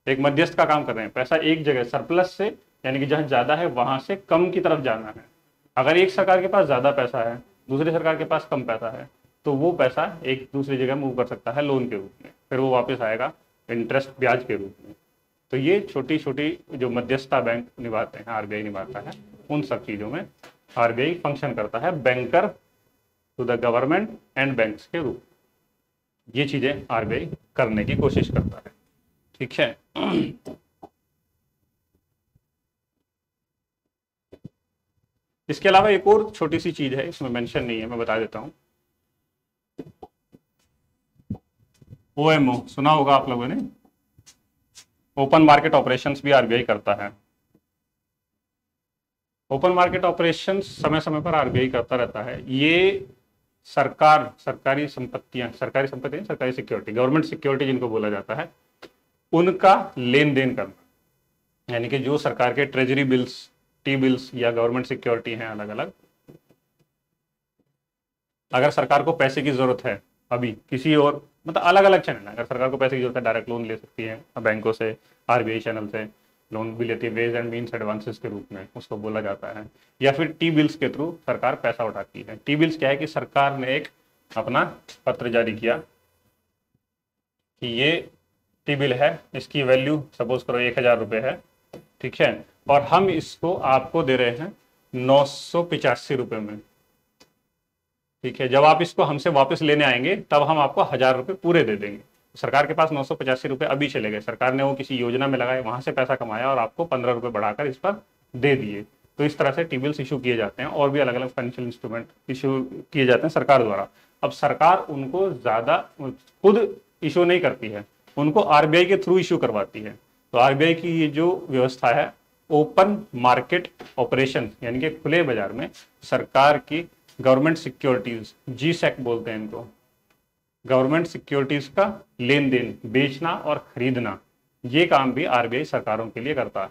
एक मध्यस्थ का काम कर रहे हैं। पैसा एक जगह सरप्लस से, यानी कि जहां ज्यादा है वहां से कम की तरफ जाना है। अगर एक सरकार के पास ज्यादा पैसा है, दूसरी सरकार के पास कम पैसा है, तो वो पैसा एक दूसरी जगह मूव कर सकता है लोन के रूप में, फिर वो वापस आएगा इंटरेस्ट ब्याज के रूप में। तो ये छोटी छोटी जो मध्यस्थता बैंक निभाते हैं, आरबीआई निभाता है, उन सब चीजों में आरबीआई फंक्शन करता है banker to the government and banks के रूप। ये चीजें आरबीआई करने की कोशिश करता है। ठीक है। इसके अलावा एक और छोटी सी चीज है, इसमें मेंशन नहीं है, मैं बता देता हूं। ओएमओ सुना होगा आप लोगों ने, ओपन मार्केट ऑपरेशंस भी आरबीआई करता है। ओपन मार्केट ऑपरेशंस समय समय पर आरबीआई करता रहता है। ये सरकारी संपत्तियां, सरकारी सिक्योरिटी, गवर्नमेंट सिक्योरिटी जिनको बोला जाता है, उनका लेन देन करना। यानी कि जो सरकार के ट्रेजरी बिल्स, टी बिल्स या गवर्नमेंट सिक्योरिटी हैं अलग अलग, अगर सरकार को पैसे की जरूरत है अभी किसी और, मतलब अलग अलग चैनल है, अगर सरकार को पैसे की जरूरत है डायरेक्ट लोन ले सकती है बैंकों से, आरबीआई चैनल से लोन भी लेती है, वेज एंड मीन्स एडवांसेस के रूप में उसको बोला जाता है, या फिर टी बिल्स के थ्रू सरकार पैसा उठाती है। टी बिल्स क्या है कि सरकार ने एक अपना पत्र जारी किया कि ये टी बिल है, इसकी वैल्यू सपोज करो 1000 रुपये है, ठीक है, और हम इसको आपको दे रहे हैं 985 रुपये में। ठीक है, जब आप इसको हमसे वापस लेने आएंगे तब हम आपको 1000 रुपये पूरे दे देंगे। सरकार के पास 985 रुपये अभी चले गए, सरकार ने वो किसी योजना में लगाए, वहां से पैसा कमाया और आपको 15 रुपये बढ़ाकर इस पर दे दिए। तो इस तरह से टी बिल्स इशू किए जाते हैं, और भी अलग अलग फाइनेंशियल इंस्ट्रूमेंट इशू किए जाते हैं सरकार द्वारा। अब सरकार उनको ज्यादा खुद इशू नहीं करती है, उनको आरबीआई के थ्रू इशू करवाती है। तो आरबीआई की ये जो व्यवस्था है, ओपन मार्केट ऑपरेशन, यानी कि खुले बाजार में सरकार की गवर्नमेंट सिक्योरिटीज, जीसैक बोलते हैं इनको, गवर्नमेंट सिक्योरिटीज का लेन देन, बेचना और खरीदना, ये काम भी आरबीआई सरकारों के लिए करता है।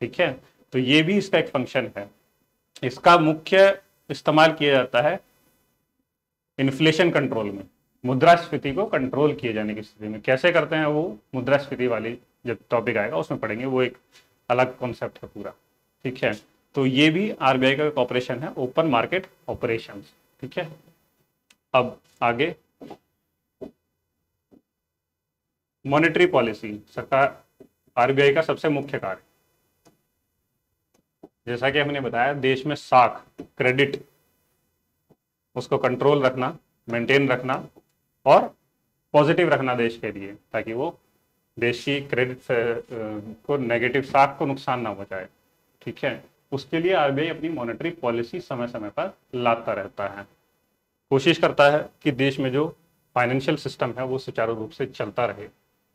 ठीक है, तो ये भी इसका एक फंक्शन है। इसका मुख्य इस्तेमाल किया जाता है इन्फ्लेशन कंट्रोल में, मुद्रास्फीति को कंट्रोल किए जाने की स्थिति में। कैसे करते हैं वो मुद्रास्फीति वाली जब टॉपिक आएगा उसमें पढ़ेंगे, वो एक अलग कॉन्सेप्ट है पूरा। ठीक है, तो ये भी आरबीआई का एक ऑपरेशन है, ओपन मार्केट ऑपरेशंस। ठीक है, अब आगे मॉनेटरी पॉलिसी, सरकार आरबीआई का सबसे मुख्य कार्य, जैसा कि हमने बताया, देश में साख, क्रेडिट, उसको कंट्रोल रखना, मेंटेन रखना और पॉजिटिव रखना देश के लिए, ताकि वो देश की क्रेडिट को, नेगेटिव साख को नुकसान ना पहुंचाए। ठीक है, उसके लिए आरबीआई अपनी मॉनेटरी पॉलिसी समय समय पर लाता रहता है, कोशिश करता है कि देश में जो फाइनेंशियल सिस्टम है वो सुचारू रूप से चलता रहे,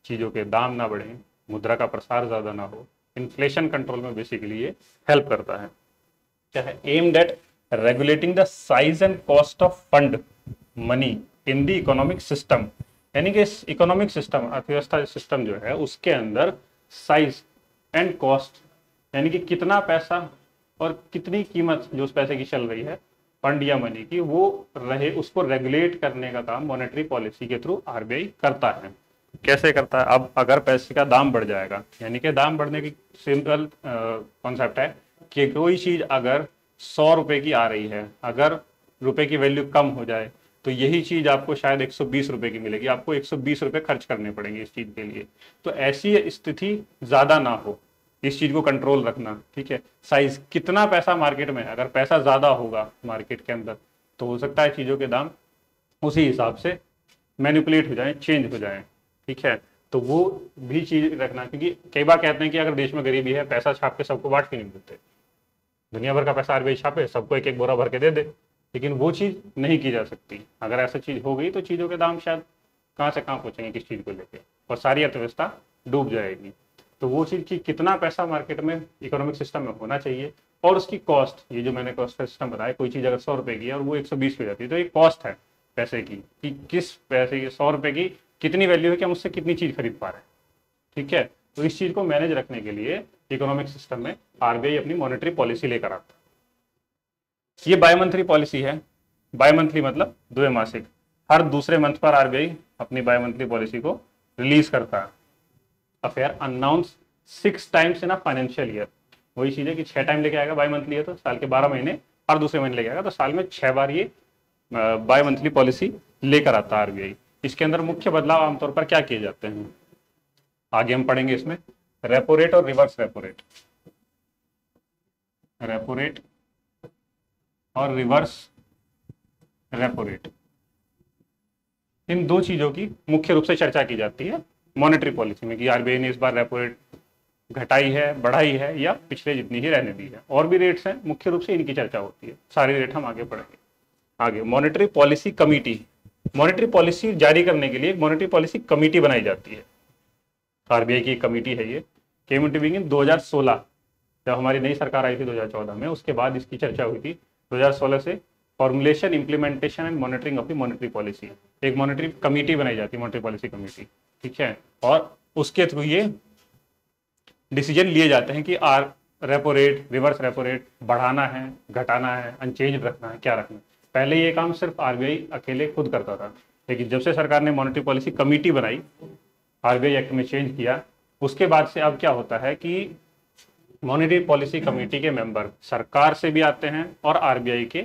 चीज़ों के दाम ना बढ़े, मुद्रा का प्रसार ज़्यादा ना हो। इन्फ्लेशन कंट्रोल में बेसिकली ये हेल्प करता है। क्या है? Aimed eight regulating the size and cost of fund money in the economic system, यानी कि इस इकोनॉमिक सिस्टम, अर्थव्यवस्था सिस्टम जो है उसके अंदर साइज एंड कॉस्ट, यानी कि कितना पैसा और कितनी कीमत जो उस पैसे की चल रही है, फंड या मनी की, वो रहे, उसको रेगुलेट करने का काम मॉनेटरी पॉलिसी के थ्रू आरबीआई करता है। कैसे करता है? अब अगर पैसे का दाम बढ़ जाएगा, यानी कि दाम बढ़ने की सिंपल कॉन्सेप्ट है कि कोई चीज अगर 100 रुपए की आ रही है, अगर रुपए की वैल्यू कम हो जाए तो यही चीज आपको शायद 120 रुपए की मिलेगी, आपको 120 रुपए खर्च करने पड़ेंगे इस चीज के लिए। तो ऐसी स्थिति ज्यादा ना हो, इस चीज को कंट्रोल रखना, ठीक है। साइज, कितना पैसा मार्केट में, अगर पैसा ज्यादा होगा मार्केट के अंदर तो हो सकता है चीजों के दाम उसी हिसाब से मैनिपुलेट हो जाए, चेंज हो जाए, ठीक है। तो वो भी चीज रखना, क्योंकि कई बार कहते हैं कि अगर देश में गरीबी है, पैसा छाप के सबको बांट के नहीं देते, दुनिया भर का पैसा आरबीआई छापे, सबको एक एक बोरा भर के दे दे, लेकिन वो चीज नहीं की जा सकती। अगर ऐसा चीज हो गई तो चीजों के दाम शायद कहाँ से कहाँ पहुंचेंगे किस चीज को लेके, और सारी अर्थव्यवस्था डूब जाएगी। तो वो चीज की कितना पैसा मार्केट में, इकोनॉमिक सिस्टम में होना चाहिए, और उसकी कॉस्ट, ये जो मैंने कॉस्ट का सिस्टम बताया, कोई चीज अगर 100 रुपए की है और वो 120 हो जाती है, तो ये कॉस्ट है पैसे की, कि किस पैसे की 100 रुपए की कितनी वैल्यू है कि हम उससे कितनी चीज खरीद पा रहे हैं, ठीक है। तो इस चीज को मैनेज रखने के लिए इकोनॉमिक सिस्टम में आरबीआई अपनी मॉनेटरी पॉलिसी लेकर आता है। ये बाय मंथली पॉलिसी है। बाय मंथली मतलब द्विमासिक, हर दूसरे मंथ पर आरबीआई अपनी बाय मंथली पॉलिसी को रिलीज करता है। Affair announce 6 times in a financial year, वही चीज है कि 6 टाइम लेके आएगा, बाय मंथली है तो साल के 12 महीने, हर दूसरे महीने लेके आएगा, तो साल में 6 बार ये बाय मंथली पॉलिसी लेकर आता है आरबीआई। इसके अंदर मुख्य बदलाव आमतौर पर क्या किए जाते हैं, आगे हम पढ़ेंगे इसमें। रेपो रेट और reverse repo rate, repo rate और रिवर्स रेपो रेट, इन दो चीजों की मुख्य रूप से चर्चा की जाती है मॉनेटरी पॉलिसी में, कि आरबीआई ने इस बार रेपो रेट घटाई है, बढ़ाई है, या पिछले जितनी ही रहने दी है। और भी रेट्स हैं, मुख्य रूप से इनकी चर्चा होती है। सारी रेट हम आगे पढ़ेंगे। आगे monetary policy committee, monetary policy जारी करने के लिए एक मॉनेटरी पॉलिसी कमिटी बनाई जाती है। आरबीआई की एक कमिटी है, ये केम इंटू बीइंग इन 2016, जब हमारी नई सरकार आई थी 2014 में, उसके बाद इसकी चर्चा हुई थी। 2016 से formulation, implementation and monitoring of the monetary policy, एक मॉनेटरी कमिटी बनाई जाती है, मॉनेटरी पॉलिसी कमिटी, ठीक है। और उसके थ्रू ये डिसीजन लिए जाते हैं कि repo rate, reverse repo rate बढ़ाना है, घटाना है, अनचेंज रखना है, क्या रखना है। पहले ये काम सिर्फ आरबीआई अकेले खुद करता था, लेकिन जब से सरकार ने मॉनेटरी पॉलिसी कमिटी बनाई, आरबीआई एक्ट में चेंज किया, उसके बाद से अब क्या होता है कि मॉनेटरी पॉलिसी कमेटी के मेंबर सरकार से भी आते हैं और आरबीआई के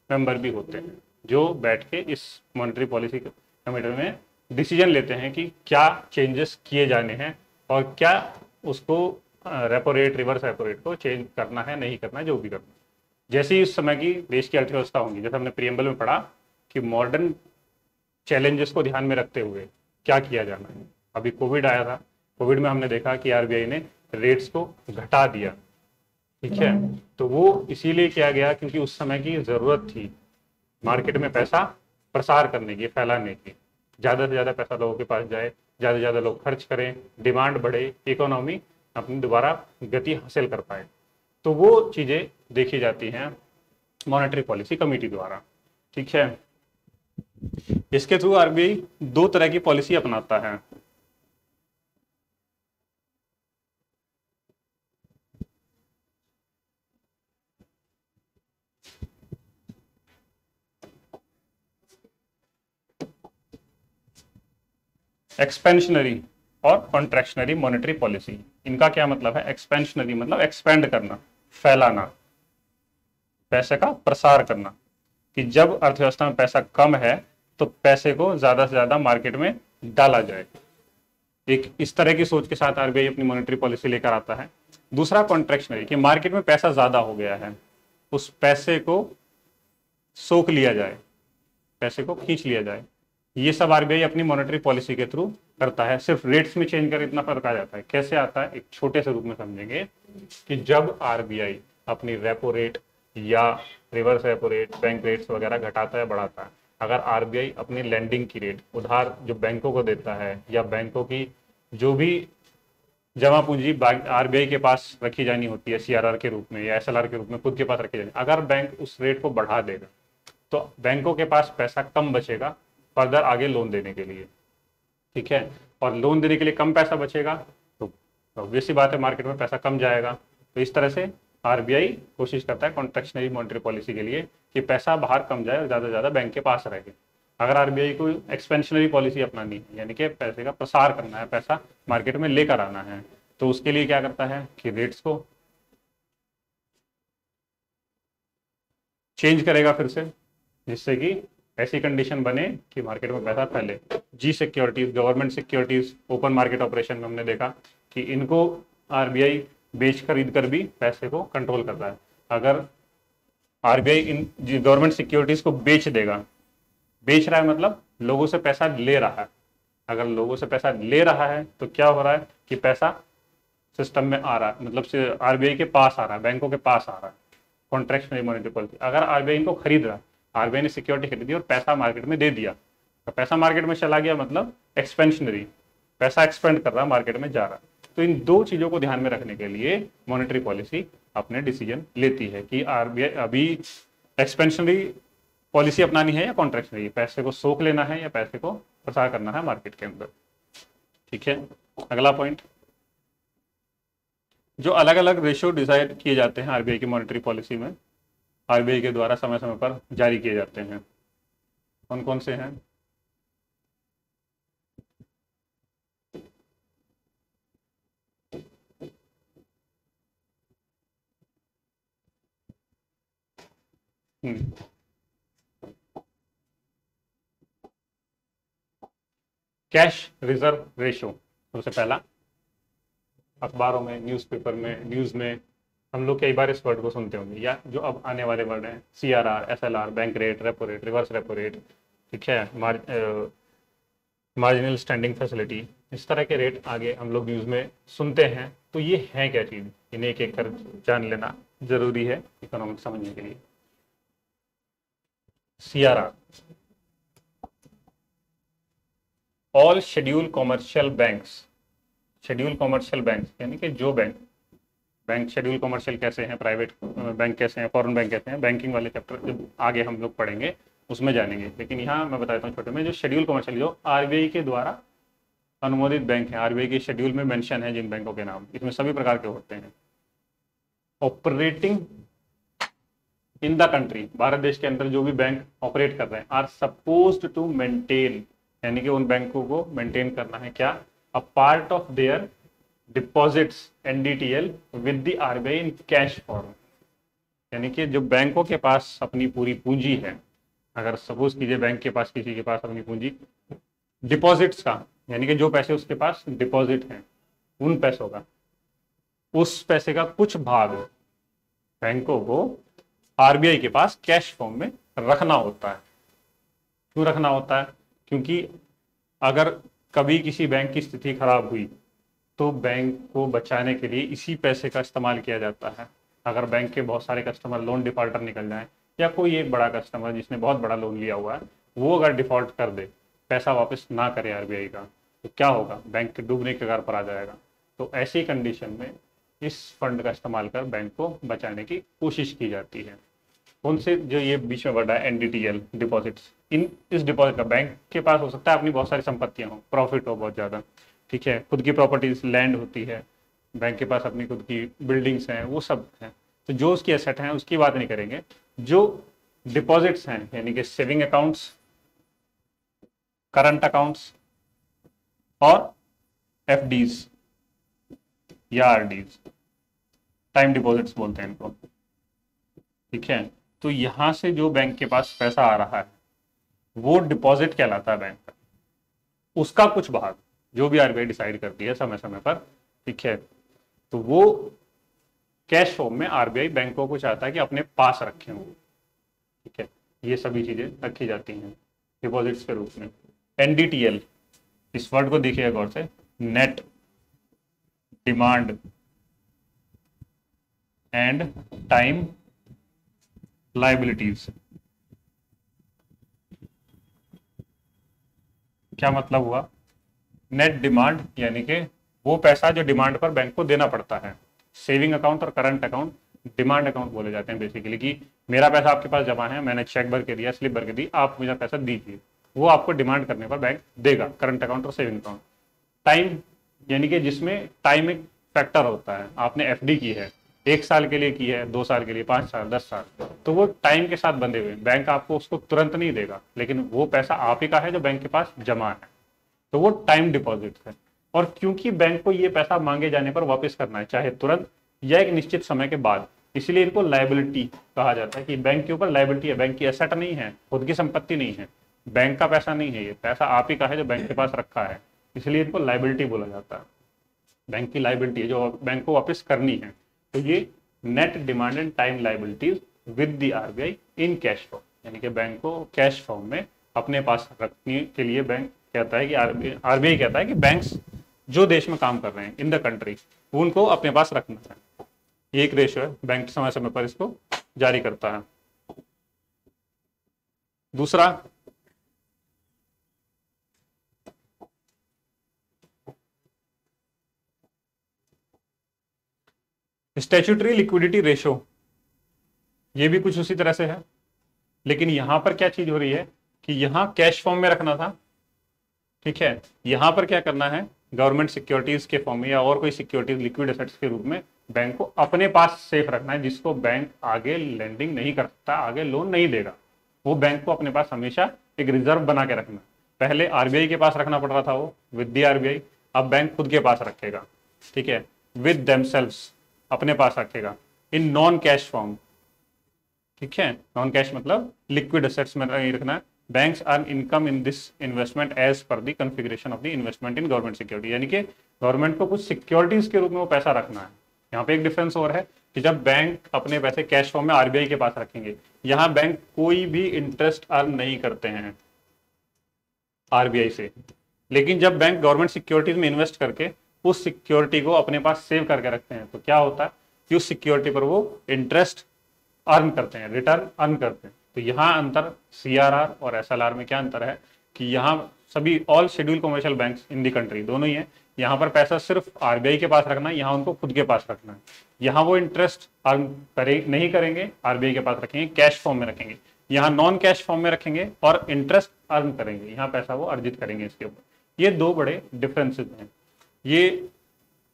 मेंबर भी होते हैं, जो बैठ के इस मॉनेटरी पॉलिसी कमेटी में डिसीजन लेते हैं कि क्या चेंजेस किए जाने हैं और क्या उसको repo rate, reverse repo rate को चेंज करना है, नहीं करना है, जो भी करना है। जैसे ही इस समय की देश की अर्थव्यवस्था होंगी, जैसे हमने प्रीएम्बल में पढ़ा कि मॉडर्न चैलेंजेस को ध्यान में रखते हुए क्या किया जाना है। अभी कोविड आया था, कोविड में हमने देखा कि आरबीआई ने रेट्स को घटा दिया, ठीक है। तो वो इसीलिए किया गया क्योंकि उस समय की जरूरत थी मार्केट में पैसा प्रसार करने की, फैलाने की, ज्यादा से ज्यादा पैसा लोगों के पास जाए, ज्यादा से ज्यादा लोग खर्च करें, डिमांड बढ़े, इकोनॉमी अपनी दोबारा गति हासिल कर पाए। तो वो चीजें देखी जाती हैं मॉनेटरी पॉलिसी कमेटी द्वारा, ठीक है। इसके थ्रू आरबीआई 2 तरह की पॉलिसी अपनाता है। एक्सपेंशनरी और कॉन्ट्रैक्शनरी मॉनेटरी पॉलिसी, इनका क्या मतलब है। एक्सपेंशनरी मतलब एक्सपेंड करना, फैलाना, पैसे का प्रसार करना, कि जब अर्थव्यवस्था में पैसा कम है तो पैसे को ज्यादा से ज्यादा मार्केट में डाला जाए। एक इस तरह की सोच के साथ आरबीआई अपनी मॉनेटरी पॉलिसी लेकर आता है। दूसरा कॉन्ट्रैक्शनरी, कि मार्केट में पैसा ज्यादा हो गया है, उस पैसे को सोख लिया जाए, पैसे को खींच लिया जाए। ये सब आरबीआई अपनी मॉनेटरी पॉलिसी के थ्रू करता है। सिर्फ रेट्स में चेंज कर इतना फर्क आ जाता है। कैसे आता है, एक छोटे से रूप में समझेंगे कि जब आरबीआई अपनी रेपो रेट या reverse repo rate, bank rates वगैरह घटाता है, बढ़ाता है, अगर आरबीआई अपनी लैंडिंग की रेट, उधार जो बैंकों को देता है या बैंकों की जो भी जमा पूंजी आरबीआई के पास रखी जानी होती है सीआरआर के रूप में या एसएलआर के रूप में खुद के पास रखी जानी, अगर बैंक उस रेट को बढ़ा देगा तो बैंकों के पास पैसा कम बचेगा फर्दर आगे लोन देने के लिए, ठीक है। और लोन देने के लिए कम पैसा बचेगा तो ऑब्वियस सी बात है मार्केट में पैसा कम जाएगा। तो इस तरह से आरबीआई कोशिश करता है कॉन्ट्रैक्शनरी मॉनेटरी पॉलिसी के लिए कि पैसा बाहर कम जाए और ज़्यादा से ज़्यादा बैंक के पास रहे। अगर आरबीआई को एक्सपेंशनरी पॉलिसी अपनानी है, यानी कि पैसे का प्रसार करना है, पैसा मार्केट में लेकर आना है, तो उसके लिए क्या करता है कि रेट्स को चेंज करेगा फिर से, जिससे कि ऐसी कंडीशन बने कि मार्केट में पैसा फैले। G securities, government securities, open market operation में हमने देखा कि इनको आरबीआई बेच खरीद कर भी पैसे को कंट्रोल करता है। अगर आरबीआई इन गवर्नमेंट सिक्योरिटीज को बेच देगा, बेच रहा है मतलब लोगों से पैसा ले रहा है। अगर लोगों से पैसा ले रहा है तो क्या हो रहा है कि पैसा सिस्टम में आ रहा है, मतलब आरबीआई के पास आ रहा है, बैंकों के पास आ रहा है। कॉन्ट्रैक्शनरी मॉनेटरी पॉलिसी, अगर आरबीआई इनको खरीद रहा है, आरबीआई ने सिक्योरिटी खरीदी और पैसा मार्केट में दे दिया, तो पैसा मार्केट में चला गया मतलब एक्सपेंशनरी, पैसा एक्सपेंड कर रहा है, मार्केट में जा रहा है। तो इन दो चीजों को ध्यान में रखने के लिए मॉनेटरी पॉलिसी अपने डिसीजन लेती है कि आरबीआई अभी एक्सपेंशनरी पॉलिसी अपनानी है या कॉन्ट्रैक्शनरी, पैसे को सोख लेना है या पैसे को प्रसार करना है मार्केट के अंदर। ठीक है, अगला पॉइंट, जो अलग अलग रेशियो डिसाइड किए जाते हैं आरबीआई की मॉनेटरी पॉलिसी में, आरबीआई के द्वारा समय समय पर जारी किए जाते हैं, कौन कौन से हैं? कैश रिजर्व रेशियो सबसे पहला। अखबारों में, न्यूज़पेपर में, न्यूज़ में हम लोग कई बार इस वर्ड को सुनते होंगे, या जो अब आने वाले वर्ड हैं, CRR, SLR, bank rate, repo rate, reverse repo rate, ठीक है, मार्जिनल स्टैंडिंग फैसिलिटी, इस तरह के रेट आगे हम लोग न्यूज़ में सुनते हैं। तो ये है क्या चीज़, इन्हें एक एक कर जान लेना जरूरी है इकोनॉमिक्स समझने के लिए। CRR, all schedule commercial banks, schedule commercial bank यानी कि जो बैंक शेड्यूल कॉमर्शियल कैसे हैं, प्राइवेट बैंक कैसे हैं, फॉरेन बैंक कैसे हैं, बैंकिंग वाले चैप्टर जब आगे हम लोग पढ़ेंगे उसमें जानेंगे। लेकिन यहाँ मैं बताता हूँ छोटे में, जो शेड्यूल कॉमर्शियल, जो आरबीआई के द्वारा अनुमोदित बैंक है, आरबीआई के शेड्यूल में मेंशन है जिन बैंकों के नाम, इसमें सभी प्रकार के होते हैं। Operating in the country, Bharat देश के अंदर जो भी बैंक ऑपरेट कर रहे हैं, आर सपोज्ड टू मेंटेन, यानी कि उन बैंकों को मेंटेन करना है क्या, a part of their deposits NDTL with the RBI in cash form, यानी कि जो बैंकों के पास अपनी पूरी पूंजी है, अगर सपोज कीजिए बैंक के पास, किसी के पास अपनी पूंजी डिपॉजिट्स का, यानी कि जो पैसे उसके पास डिपॉजिट हैं, उन पैसों का, उस पैसे का कुछ भाग बैंकों को आरबीआई के पास कैश फॉर्म में रखना होता है। क्यों रखना होता है? क्योंकि अगर कभी किसी बैंक की स्थिति खराब हुई तो बैंक को बचाने के लिए इसी पैसे का इस्तेमाल किया जाता है। अगर बैंक के बहुत सारे कस्टमर लोन डिफॉल्टर निकल जाएं, या कोई एक बड़ा कस्टमर जिसने बहुत बड़ा लोन लिया हुआ है वो अगर डिफॉल्ट कर दे, पैसा वापस ना करे आरबीआई का, तो क्या होगा, बैंक के डूबने के कगार पर आ जाएगा। तो ऐसी कंडीशन में इस फंड का इस्तेमाल कर बैंक को बचाने की कोशिश की जाती है। कौन से, जो ये बीच में वर्ड है एनडीटीएल, डिपॉजिट्स, इस डिपॉजिट का बैंक के पास हो सकता है अपनी बहुत सारी संपत्तियां हो, प्रॉफिट हो बहुत ज़्यादा, ठीक है, खुद की प्रॉपर्टीज, लैंड होती है, बैंक के पास अपनी खुद की बिल्डिंग्स हैं, वो सब हैं। तो जो उसकी एसेट हैं उसकी बात नहीं करेंगे, जो डिपॉजिट्स हैं यानी कि सेविंग अकाउंट्स, करंट अकाउंट्स और एफडीज या आरडीज, टाइम डिपॉजिट्स बोलते हैं इनको, ठीक है। तो यहां से जो बैंक के पास पैसा आ रहा है वो डिपॉजिट कहलाता है बैंक का, उसका कुछ भाग जो भी आरबीआई डिसाइड करती है समय समय पर, ठीक है, तो वो कैश फॉर्म में आरबीआई बैंकों को चाहता है कि अपने पास रखें वो, ठीक है। ये सभी चीजें रखी जाती हैं डिपॉजिट्स के रूप में। एनडीटीएल, इस वर्ड को देखिएगा गौर से, net demand and time liabilities, क्या मतलब हुआ? नेट डिमांड यानी कि वो पैसा जो डिमांड पर बैंक को देना पड़ता है। सेविंग अकाउंट और करंट अकाउंट डिमांड अकाउंट बोले जाते हैं बेसिकली, कि मेरा पैसा आपके पास जमा है, मैंने चेक भर के दिया, स्लिप भर के दी, आप मुझे पैसा दीजिए, वो आपको डिमांड करने पर बैंक देगा, करंट अकाउंट और सेविंग अकाउंट। टाइम यानी कि जिसमें टाइम एक फैक्टर होता है, आपने एफडी की है, 1 साल के लिए की है, 2 साल के लिए, 5 साल, 10 साल, तो वो टाइम के साथ बंधे हुए, बैंक आपको उसको तुरंत नहीं देगा, लेकिन वो पैसा आप ही का है जो बैंक के पास जमा है, तो वो टाइम डिपॉजिट है। और क्योंकि बैंक को ये पैसा मांगे जाने पर वापस करना है, चाहे तुरंत या एक निश्चित समय के बाद, इसलिए इनको लायबिलिटी कहा जाता है कि बैंक के ऊपर लायबिलिटी है, बैंक की एसेट नहीं है, खुद की संपत्ति नहीं है, बैंक का पैसा नहीं है, ये पैसा आप ही का है जो बैंक के पास रखा है, इसलिए इनको लायबिलिटी बोला जाता है। बैंक की लाइबिलिटी जो बैंक को वापस करनी है, तो ये net demand and time liabilities with the RBI in cash form, यानी कि बैंक को कैश फॉर्म में अपने पास रखने के लिए बैंक कहता है कि आरबीआई कहता है कि बैंक्स जो देश में काम कर रहे हैं इन द कंट्री, उनको अपने पास रखना है। ये एक रेशियो है, बैंक समय समय पर इसको जारी करता है। दूसरा, स्टैट्यूटरी लिक्विडिटी रेशियो, ये भी कुछ उसी तरह से है, लेकिन यहां पर क्या चीज हो रही है कि यहां कैश फॉर्म में रखना था, ठीक है, यहां पर क्या करना है, गवर्नमेंट सिक्योरिटीज के फॉर्म में या और कोई सिक्योरिटीज लिक्विड एसेट्स के रूप में बैंक को अपने पास सेफ रखना है, जिसको बैंक आगे लेंडिंग नहीं कर सकता, आगे लोन नहीं देगा, वो बैंक को अपने पास हमेशा एक रिजर्व बना के रखना। पहले आरबीआई के पास रखना पड़ रहा था वो विद द आरबीआई, अब बैंक खुद के पास रखेगा, ठीक है, विद देमसेल्व्स, अपने पास रखेगा इन नॉन कैश फॉर्म, ठीक है, नॉन कैश मतलब लिक्विड एसेट्स में नहीं रखना है। Banks earn income in this investment as per the configuration of the investment in government security, यानी कि गवर्नमेंट को कुछ सिक्योरिटीज के रूप में वो पैसा रखना है। यहाँ पे एक डिफरेंस और है कि जब बैंक अपने पैसे कैश फॉर्म में आरबीआई के पास रखेंगे, यहाँ बैंक कोई भी इंटरेस्ट अर्न नहीं करते हैं आरबीआई से, लेकिन जब बैंक गवर्नमेंट सिक्योरिटीज में इन्वेस्ट करके उस सिक्योरिटी को अपने पास सेव करके रखते हैं, तो क्या होता है कि उस सिक्योरिटी पर वो इंटरेस्ट अर्न करते हैं, रिटर्न अर्न करते हैं। तो यहाँ अंतर सीआरआर और एसएलआर में क्या अंतर है कि यहाँ सभी ऑल शेड्यूल कमर्शियल बैंक्स इन दी कंट्री दोनों ही है, यहाँ पर पैसा सिर्फ आरबीआई के पास रखना है, यहाँ उनको खुद के पास रखना है। यहाँ वो इंटरेस्ट अर्न नहीं करेंगे, आरबीआई के पास रखेंगे, कैश फॉर्म में रखेंगे, यहाँ नॉन कैश फॉर्म में रखेंगे और इंटरेस्ट अर्न करेंगे, यहाँ पैसा वो अर्जित करेंगे इसके ऊपर। ये दो बड़े डिफरेंसेस हैं। ये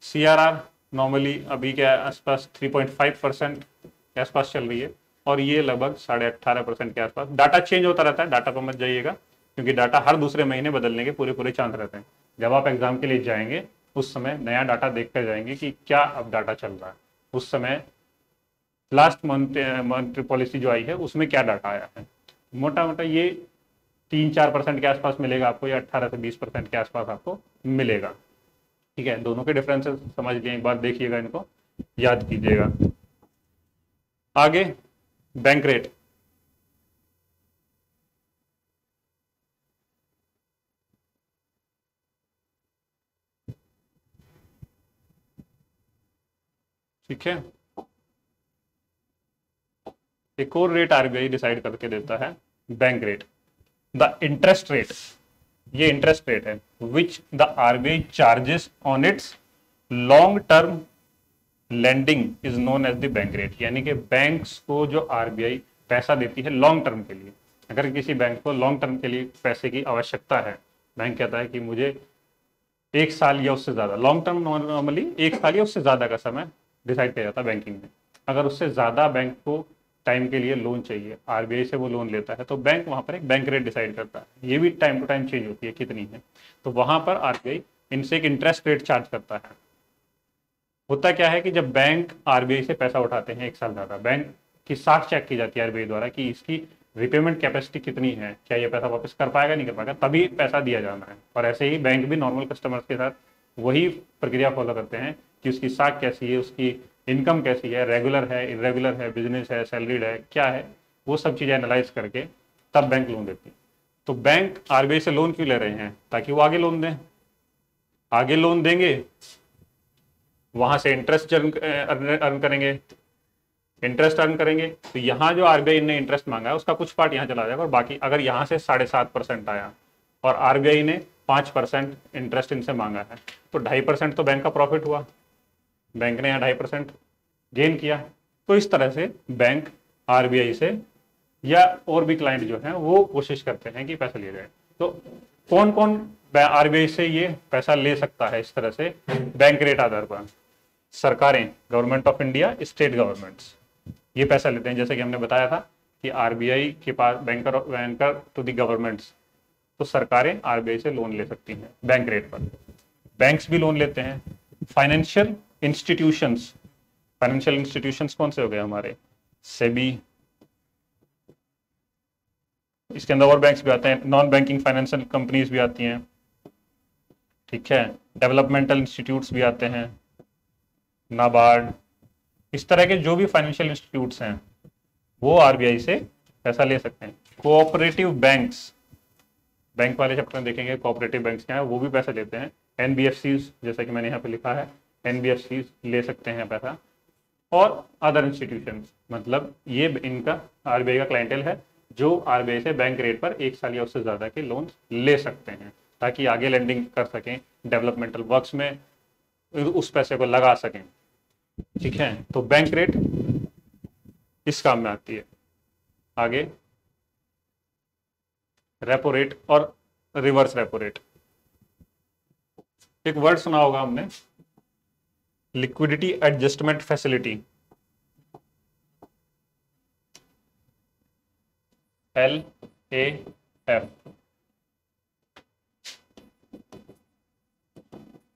सीआरआर नॉर्मली अभी के आसपास 3.5% के आसपास चल रही है और ये लगभग 18.5% के आसपास। डाटा चेंज होता रहता है, डाटा पर मत जाइएगा क्योंकि डाटा हर दूसरे महीने बदलने के पूरे चांस रहते हैं। जब आप एग्जाम के लिए जाएंगे उस समय नया डाटा देख कर जाएंगे कि क्या अब डाटा चल रहा है, उस समय लास्ट मॉनेटरी पॉलिसी जो आई है उसमें क्या डाटा आया है। मोटा मोटा ये 3-4% के आसपास मिलेगा आपको, या 18 से 20% के आसपास आपको मिलेगा, ठीक है। दोनों के डिफरेंसेस समझ लिए, एक बार देखिएगा, इनको याद कीजिएगा। आगे बैंक रेट, ठीक है, एक और रेट आरबीआई डिसाइड करके देता है, bank rate. The interest rate, ये इंटरेस्ट रेट है which the RBI charges on its long term lending is known as the bank rate, यानी कि बैंक्स को जो आरबीआई पैसा देती है लॉन्ग टर्म के लिए, अगर किसी बैंक को लॉन्ग टर्म के लिए पैसे की आवश्यकता है, बैंक कहता है कि मुझे 1 साल या उससे ज्यादा, लॉन्ग टर्म नॉर्मली 1 साल या उससे ज्यादा का समय डिसाइड किया जाता है बैंकिंग में, अगर उससे ज्यादा बैंक को टाइम के लिए लोन चाहिए, आरबीआई से वो लोन लेता है, तो बैंक वहां पर एक बैंक रेट डिसाइड करता है। ये भी टाइम टू टाइम चेंज होती है कितनी है, तो वहां पर आरबीआई इनसे एक इंटरेस्ट रेट चार्ज करता है। होता क्या है कि जब बैंक आरबीआई से पैसा उठाते हैं 1 साल ज्यादा, बैंक की साख चेक की जाती है आरबीआई द्वारा कि इसकी रिपेमेंट कैपेसिटी कितनी है, क्या ये पैसा वापस कर पाएगा नहीं कर पाएगा, तभी पैसा दिया जाना है। और ऐसे ही बैंक भी नॉर्मल कस्टमर्स के साथ वही प्रक्रिया फॉलो करते हैं कि उसकी साख कैसी है, उसकी इनकम कैसी है, रेगुलर है, इरेगुलर है, बिजनेस है, सैलरीड है, क्या है, वो सब चीज़ें एनालाइज करके तब बैंक लोन देती है। तो बैंक आरबीआई से लोन क्यों ले रहे हैं, ताकि वो आगे लोन दें, आगे लोन देंगे, वहां से इंटरेस्ट अर्न करेंगे, इंटरेस्ट अर्न करेंगे, तो यहाँ जो आरबीआई ने इंटरेस्ट मांगा है उसका कुछ पार्ट यहाँ चला जाएगा, और बाकी अगर यहाँ से 7.5% आया और आरबीआई ने 5% इंटरेस्ट इनसे मांगा है, तो 2.5% तो बैंक का प्रॉफिट हुआ, बैंक ने यहाँ 2.5% गेन किया। तो इस तरह से बैंक आरबीआई से या और भी क्लाइंट जो हैं वो कोशिश करते हैं कि पैसा ले जाए। तो कौन कौन आरबीआई से ये पैसा ले सकता है इस तरह से बैंक रेट आधार पर? सरकारें, government of India, state governments, ये पैसा लेते हैं। जैसे कि हमने बताया था कि आरबीआई के पास बैंकर टू द गवर्नमेंट्स, तो सरकारें आरबीआई से लोन ले सकती हैं बैंक रेट पर। बैंक्स भी लोन लेते हैं। फाइनेंशियल इंस्टीट्यूशंस, फाइनेंशियल इंस्टीट्यूशंस कौन से हो गए हमारे? सेबी, इसके अंदर और बैंक्स भी आते हैं, नॉन बैंकिंग फाइनेंशियल कंपनीज भी आती हैं, ठीक है, डेवलपमेंटल इंस्टीट्यूट्स भी आते हैं, नाबार्ड, इस तरह के जो भी फाइनेंशियल इंस्टीट्यूट्स हैं वो आरबीआई से पैसा ले सकते हैं। कोऑपरेटिव बैंक्स, बैंक वाले चैप्टर में देखेंगे कोऑपरेटिव बैंक्स क्या है, वो भी पैसा लेते हैं। एनबीएफसीज, जैसा कि मैंने यहाँ पे लिखा है, एनबीएफसीज ले सकते हैं पैसा, और अदर इंस्टीट्यूशंस, मतलब ये इनका आरबीआई का क्लाइंटेल है जो आरबीआई से बैंक रेट पर 1 साल या उससे ज़्यादा के लोन ले सकते हैं ताकि आगे लेंडिंग कर सकें, डेवलपमेंटल वर्क्स में उस पैसे को लगा सकें। ठीक है, तो बैंक रेट इस काम में आती है। आगे रेपो रेट और रिवर्स रेपो रेट। एक वर्ड सुना होगा हमने, liquidity adjustment facility, LAF,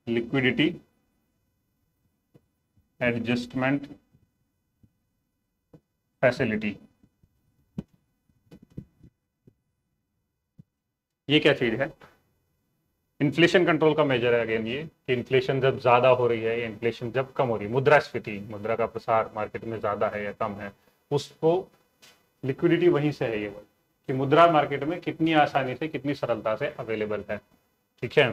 liquidity adjustment facility. ये क्या चीज है? इन्फ्लेशन कंट्रोल का मेजर है अगेन ये, कि इन्फ्लेशन जब ज्यादा हो रही है या इन्फ्लेशन जब कम हो रही है, मुद्रास्फीति, मुद्रा का प्रसार मार्केट में ज्यादा है या कम है, उसको लिक्विडिटी वहीं से है ये वर्ड, कि मुद्रा मार्केट में कितनी आसानी से, कितनी सरलता से अवेलेबल है। ठीक है,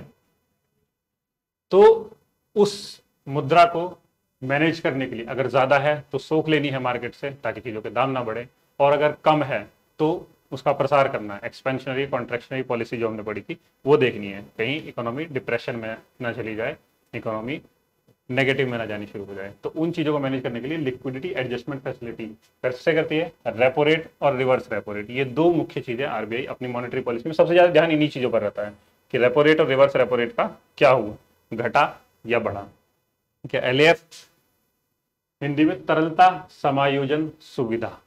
तो उस मुद्रा को मैनेज करने के लिए अगर ज्यादा है तो सोख लेनी है मार्केट से ताकि चीजों के दाम ना बढ़े, और अगर कम है तो उसका प्रसार करना है। एक्सपेंशनरी कॉन्ट्रैक्शनरी पॉलिसी जो हमने पढ़ी थी वो देखनी है, कहीं इकोनॉमी डिप्रेशन में ना चली जाए, इकोनॉमी नेगेटिव में ना जानी शुरू हो जाए। तो उन चीजों को मैनेज करने के लिए लिक्विडिटी एडजस्टमेंट फैसिलिटी कैसे करती है? रेपो रेट और रिवर्स रेपो रेट, ये दो मुख्य चीजें आरबीआई अपनी मॉनेटरी पॉलिसी में सबसे ज्यादा ध्यान इन्हीं चीजों पर रहता है कि रेपो रेट और रिवर्स रेपो रेट का क्या हुआ, घटा या बढ़ा। क्या LAF हिंदी में तरलता समायोजन सुविधा,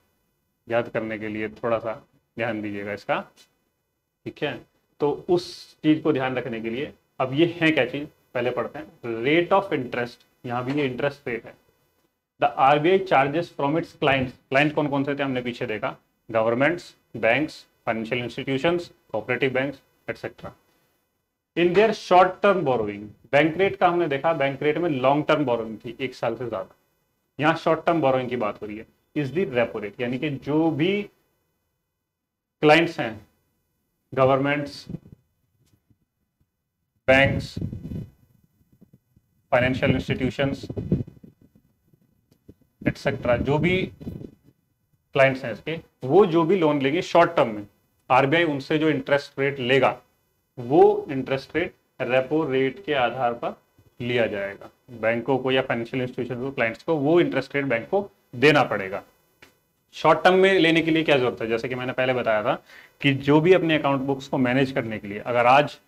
याद करने के लिए थोड़ा सा ध्यान दीजिएगा इसका। ठीक है, तो उस चीज को ध्यान रखने के लिए अब ये है क्या चीज, पहले पढ़ते हैं। रेट ऑफ इंटरेस्ट, यहां भी ये इंटरेस्ट रेट है। The RBI charges from its clients, client कौन कौन से थे हमने पीछे देखा, governments, banks, financial institutions, cooperative banks etcetera, in their short term borrowing. Bank rate का हमने देखा, बैंक रेट में लॉन्ग टर्म बोरोइंग थी 1 साल से ज्यादा, यहाँ शॉर्ट टर्म बोरोइंग की बात हो रही है। इज दी रेपो रेट, यानी कि जो भी क्लाइंट्स हैं, governments, banks, financial institutions etcetera, जो भी क्लाइंट्स हैं इसके, वो जो भी लोन लेंगे शॉर्ट टर्म में, आरबीआई उनसे जो इंटरेस्ट रेट लेगा वो इंटरेस्ट रेट रेपो रेट के आधार पर लिया जाएगा। बैंकों को या फाइनेंशियल इंस्टीट्यूशन को, क्लाइंट्स को वो इंटरेस्ट रेट बैंक को देना पड़ेगा। शॉर्ट टर्म में लेने के लिए क्या जरूरत है, जैसे कि मैंने पहले बताया था कि जो भी अपने अकाउंट बुक्स को मैनेज करने के लिए, अगर आज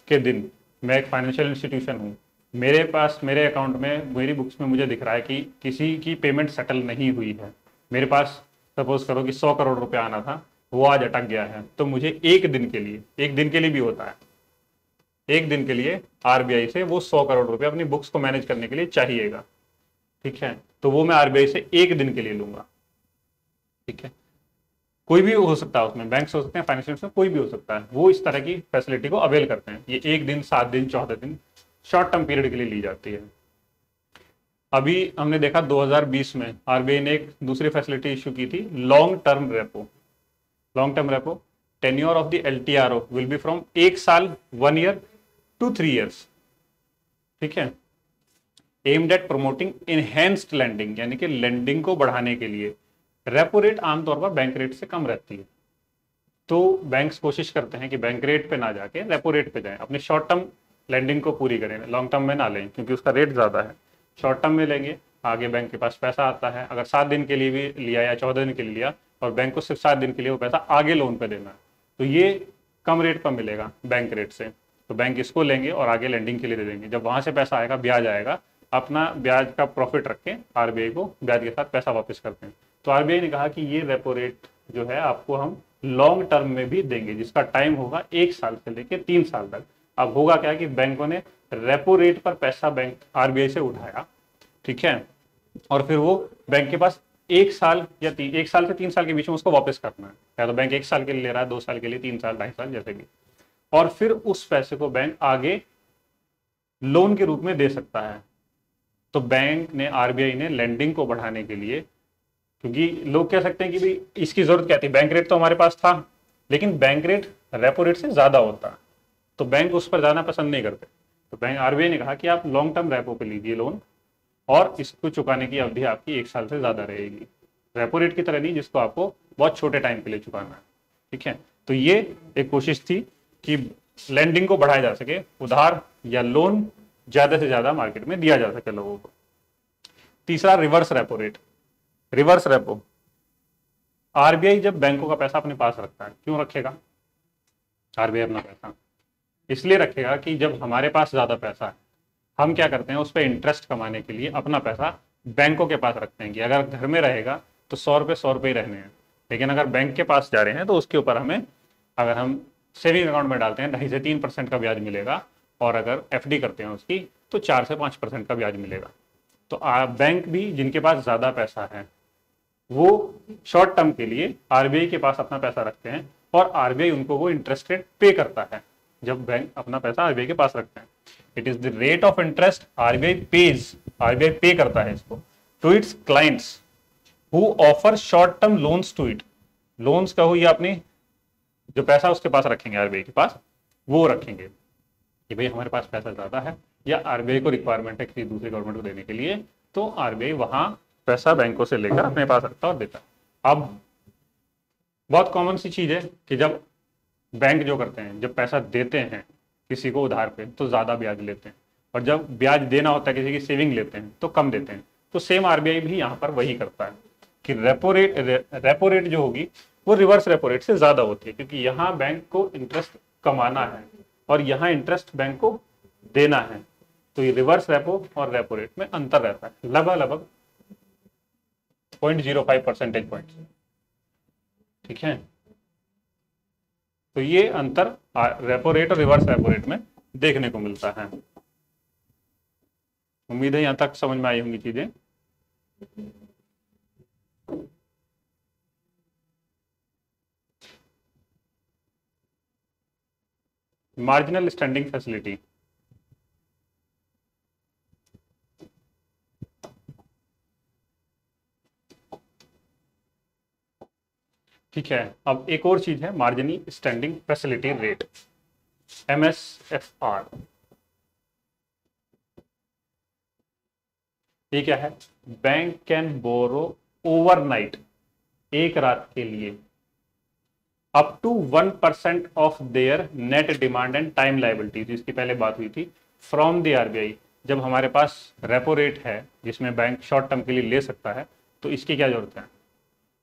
के दिन मैं एक फाइनेंशियल इंस्टीट्यूशन हूँ, मेरे पास मेरे अकाउंट में, मेरी बुक्स में मुझे दिख रहा है कि किसी की पेमेंट सेटल नहीं हुई है, मेरे पास सपोज करो कि 100 करोड़ रुपया आना था, वो आज अटक गया है, तो मुझे एक दिन के लिए भी होता है, एक दिन के लिए आरबीआई से वो 100 करोड़ रुपया अपनी बुक्स को मैनेज करने के लिए चाहिएगा। ठीक है, तो वो मैं आरबीआई से एक दिन के लिए लूंगा। ठीक है, कोई भी हो सकता है उसमें, बैंक हो सकते हैं, फाइनेंशियल में कोई भी हो सकता है, वो इस तरह की फैसिलिटी को अवेल करते हैं। ये 1 दिन, 7 दिन, 14 दिन शॉर्ट टर्म पीरियड के लिए ली जाती है। अभी हमने देखा 2020 में आरबीआई ने एक दूसरी फैसिलिटी इशू की थी, long term repo. Long term repo, tenure of the LTRO will be from 1 साल 1 ईयर टू 3 ईयर्स। ठीक है, aimed at promoting enhanced lending, यानी कि लैंडिंग को बढ़ाने के लिए। रेपो रेट आमतौर पर बैंक रेट से कम रहती है, तो बैंक्स कोशिश करते हैं कि बैंक रेट पे ना जाके रेपो रेट पे जाएं, अपनी शॉर्ट टर्म लैंडिंग को पूरी करें, लॉन्ग टर्म में ना लें क्योंकि उसका रेट ज़्यादा है। शॉर्ट टर्म में लेंगे, आगे बैंक के पास पैसा आता है, अगर 7 दिन के लिए भी लिया या 14 दिन के लिए लिया और बैंक को सिर्फ 7 दिन के लिए वो पैसा आगे लोन पे देना है, तो ये कम रेट पर मिलेगा बैंक रेट से, तो बैंक इसको लेंगे और आगे लैंडिंग के लिए दे देंगे। जब वहां से पैसा आएगा, ब्याज आएगा, अपना ब्याज का प्रॉफिट रख के आरबीआई को ब्याज के साथ पैसा वापस करते हैं। तो आरबीआई ने कहा कि ये रेपो रेट जो है आपको हम लॉन्ग टर्म में भी देंगे, जिसका टाइम होगा 1 साल से लेकर 3 साल तक। अब होगा क्या कि बैंकों ने रेपो रेट पर पैसा बैंक आरबीआई से उठाया, ठीक है, और फिर वो बैंक के पास 1 साल या 1 साल से 3 साल के बीच में उसको वापस करना है। या तो बैंक 1 साल के लिए ले रहा है, 2 साल के लिए, 3 साल, 2.5 साल, जैसे भी, और फिर उस पैसे को बैंक आगे लोन के रूप में दे सकता है। तो बैंक ने, आरबीआई ने लेंडिंग को बढ़ाने के लिए, क्योंकि लोग कह सकते हैं कि भाई इसकी जरूरत क्या थी, बैंक रेट तो हमारे पास था, लेकिन बैंक रेट रेपो रेट से ज्यादा होता, तो बैंक उस पर जाना पसंद नहीं करते। तो बैंक, आरबीआई ने कहा कि आप लॉन्ग टर्म रेपो पे लीजिए लोन, और इसको चुकाने की अवधि आपकी 1 साल से ज्यादा रहेगी। रेपो रेट की तरह नहीं जिसको आपको बहुत छोटे टाइम के लिए चुकाना है। ठीक है, तो ये एक कोशिश थी कि लैंडिंग को बढ़ाया जा सके, उधार या लोन ज्यादा से ज्यादा मार्केट में दिया जा सके लोगों को। तीसरा, reverse repo rate. Reverse repo, RBI जब बैंकों का पैसा अपने पास रखता है, क्यों रखेगा आरबीआई अपना पैसा? इसलिए रखेगा कि जब हमारे पास ज्यादा पैसा है, हम क्या करते हैं, उस पर इंटरेस्ट कमाने के लिए अपना पैसा बैंकों के पास रखते हैं कि अगर घर में रहेगा तो 100 रुपये ही रहने हैं, लेकिन अगर बैंक के पास जा रहे हैं तो उसके ऊपर हमें, अगर हम सेविंग अकाउंट में डालते हैं 2.5 से 3% का ब्याज मिलेगा, और अगर एफडी करते हैं उसकी तो 4 से 5% का ब्याज मिलेगा। तो बैंक भी, जिनके पास ज्यादा पैसा है, वो शॉर्ट टर्म के लिए आरबीआई के पास अपना पैसा रखते हैं, और आरबीआई उनको वो इंटरेस्ट रेट पे करता है जब बैंक अपना पैसा आरबीआई के पास रखते हैं। It is the rate of interest RBI पे करता है इसको to its clients who offer short term loans to it. Loans का हो या अपनी जो पैसा उसके पास रखेंगे आरबीआई के पास, वो रखेंगे कि भाई हमारे पास पैसा ज्यादा है, या आरबीआई को रिक्वायरमेंट है किसी दूसरी गवर्नमेंट को देने के लिए, तो आरबीआई वहां पैसा बैंकों से लेकर अपने पास रखता और देता। अब बहुत कॉमन सी चीज है कि जब बैंक जो करते हैं, जब पैसा देते हैं किसी को उधार पे तो ज्यादा ब्याज लेते हैं, और जब ब्याज देना होता है किसी की सेविंग लेते हैं तो कम देते हैं। तो सेम आरबीआई भी यहाँ पर वही करता है कि रेपो रेट जो होगी वो रिवर्स रेपो रेट से ज्यादा होती है, क्योंकि यहाँ बैंक को इंटरेस्ट कमाना है और यहाँ इंटरेस्ट बैंक को देना है। तो ये रिवर्स रेपो और रेपो रेट में अंतर रहता है, लगभग 0.05 परसेंटेज पॉइंट। ठीक है, तो ये अंतर रेपो रेट और रिवर्स रेपो रेट में देखने को मिलता है। उम्मीद है यहां तक समझ में आई होंगी चीजें। मार्जिनल स्टैंडिंग फैसिलिटी, ठीक है। अब एक और चीज है, marginal standing facility rate, MSFR। ये क्या है? बैंक कैन बोरो ओवरनाइट, एक रात के लिए, up to 1% of their net demand and time liabilities, इसकी पहले बात हुई थी, फ्रॉम द आरबीआई। जब हमारे पास रेपो रेट है जिसमें बैंक शॉर्ट टर्म के लिए ले सकता है, तो इसकी क्या जरूरत है?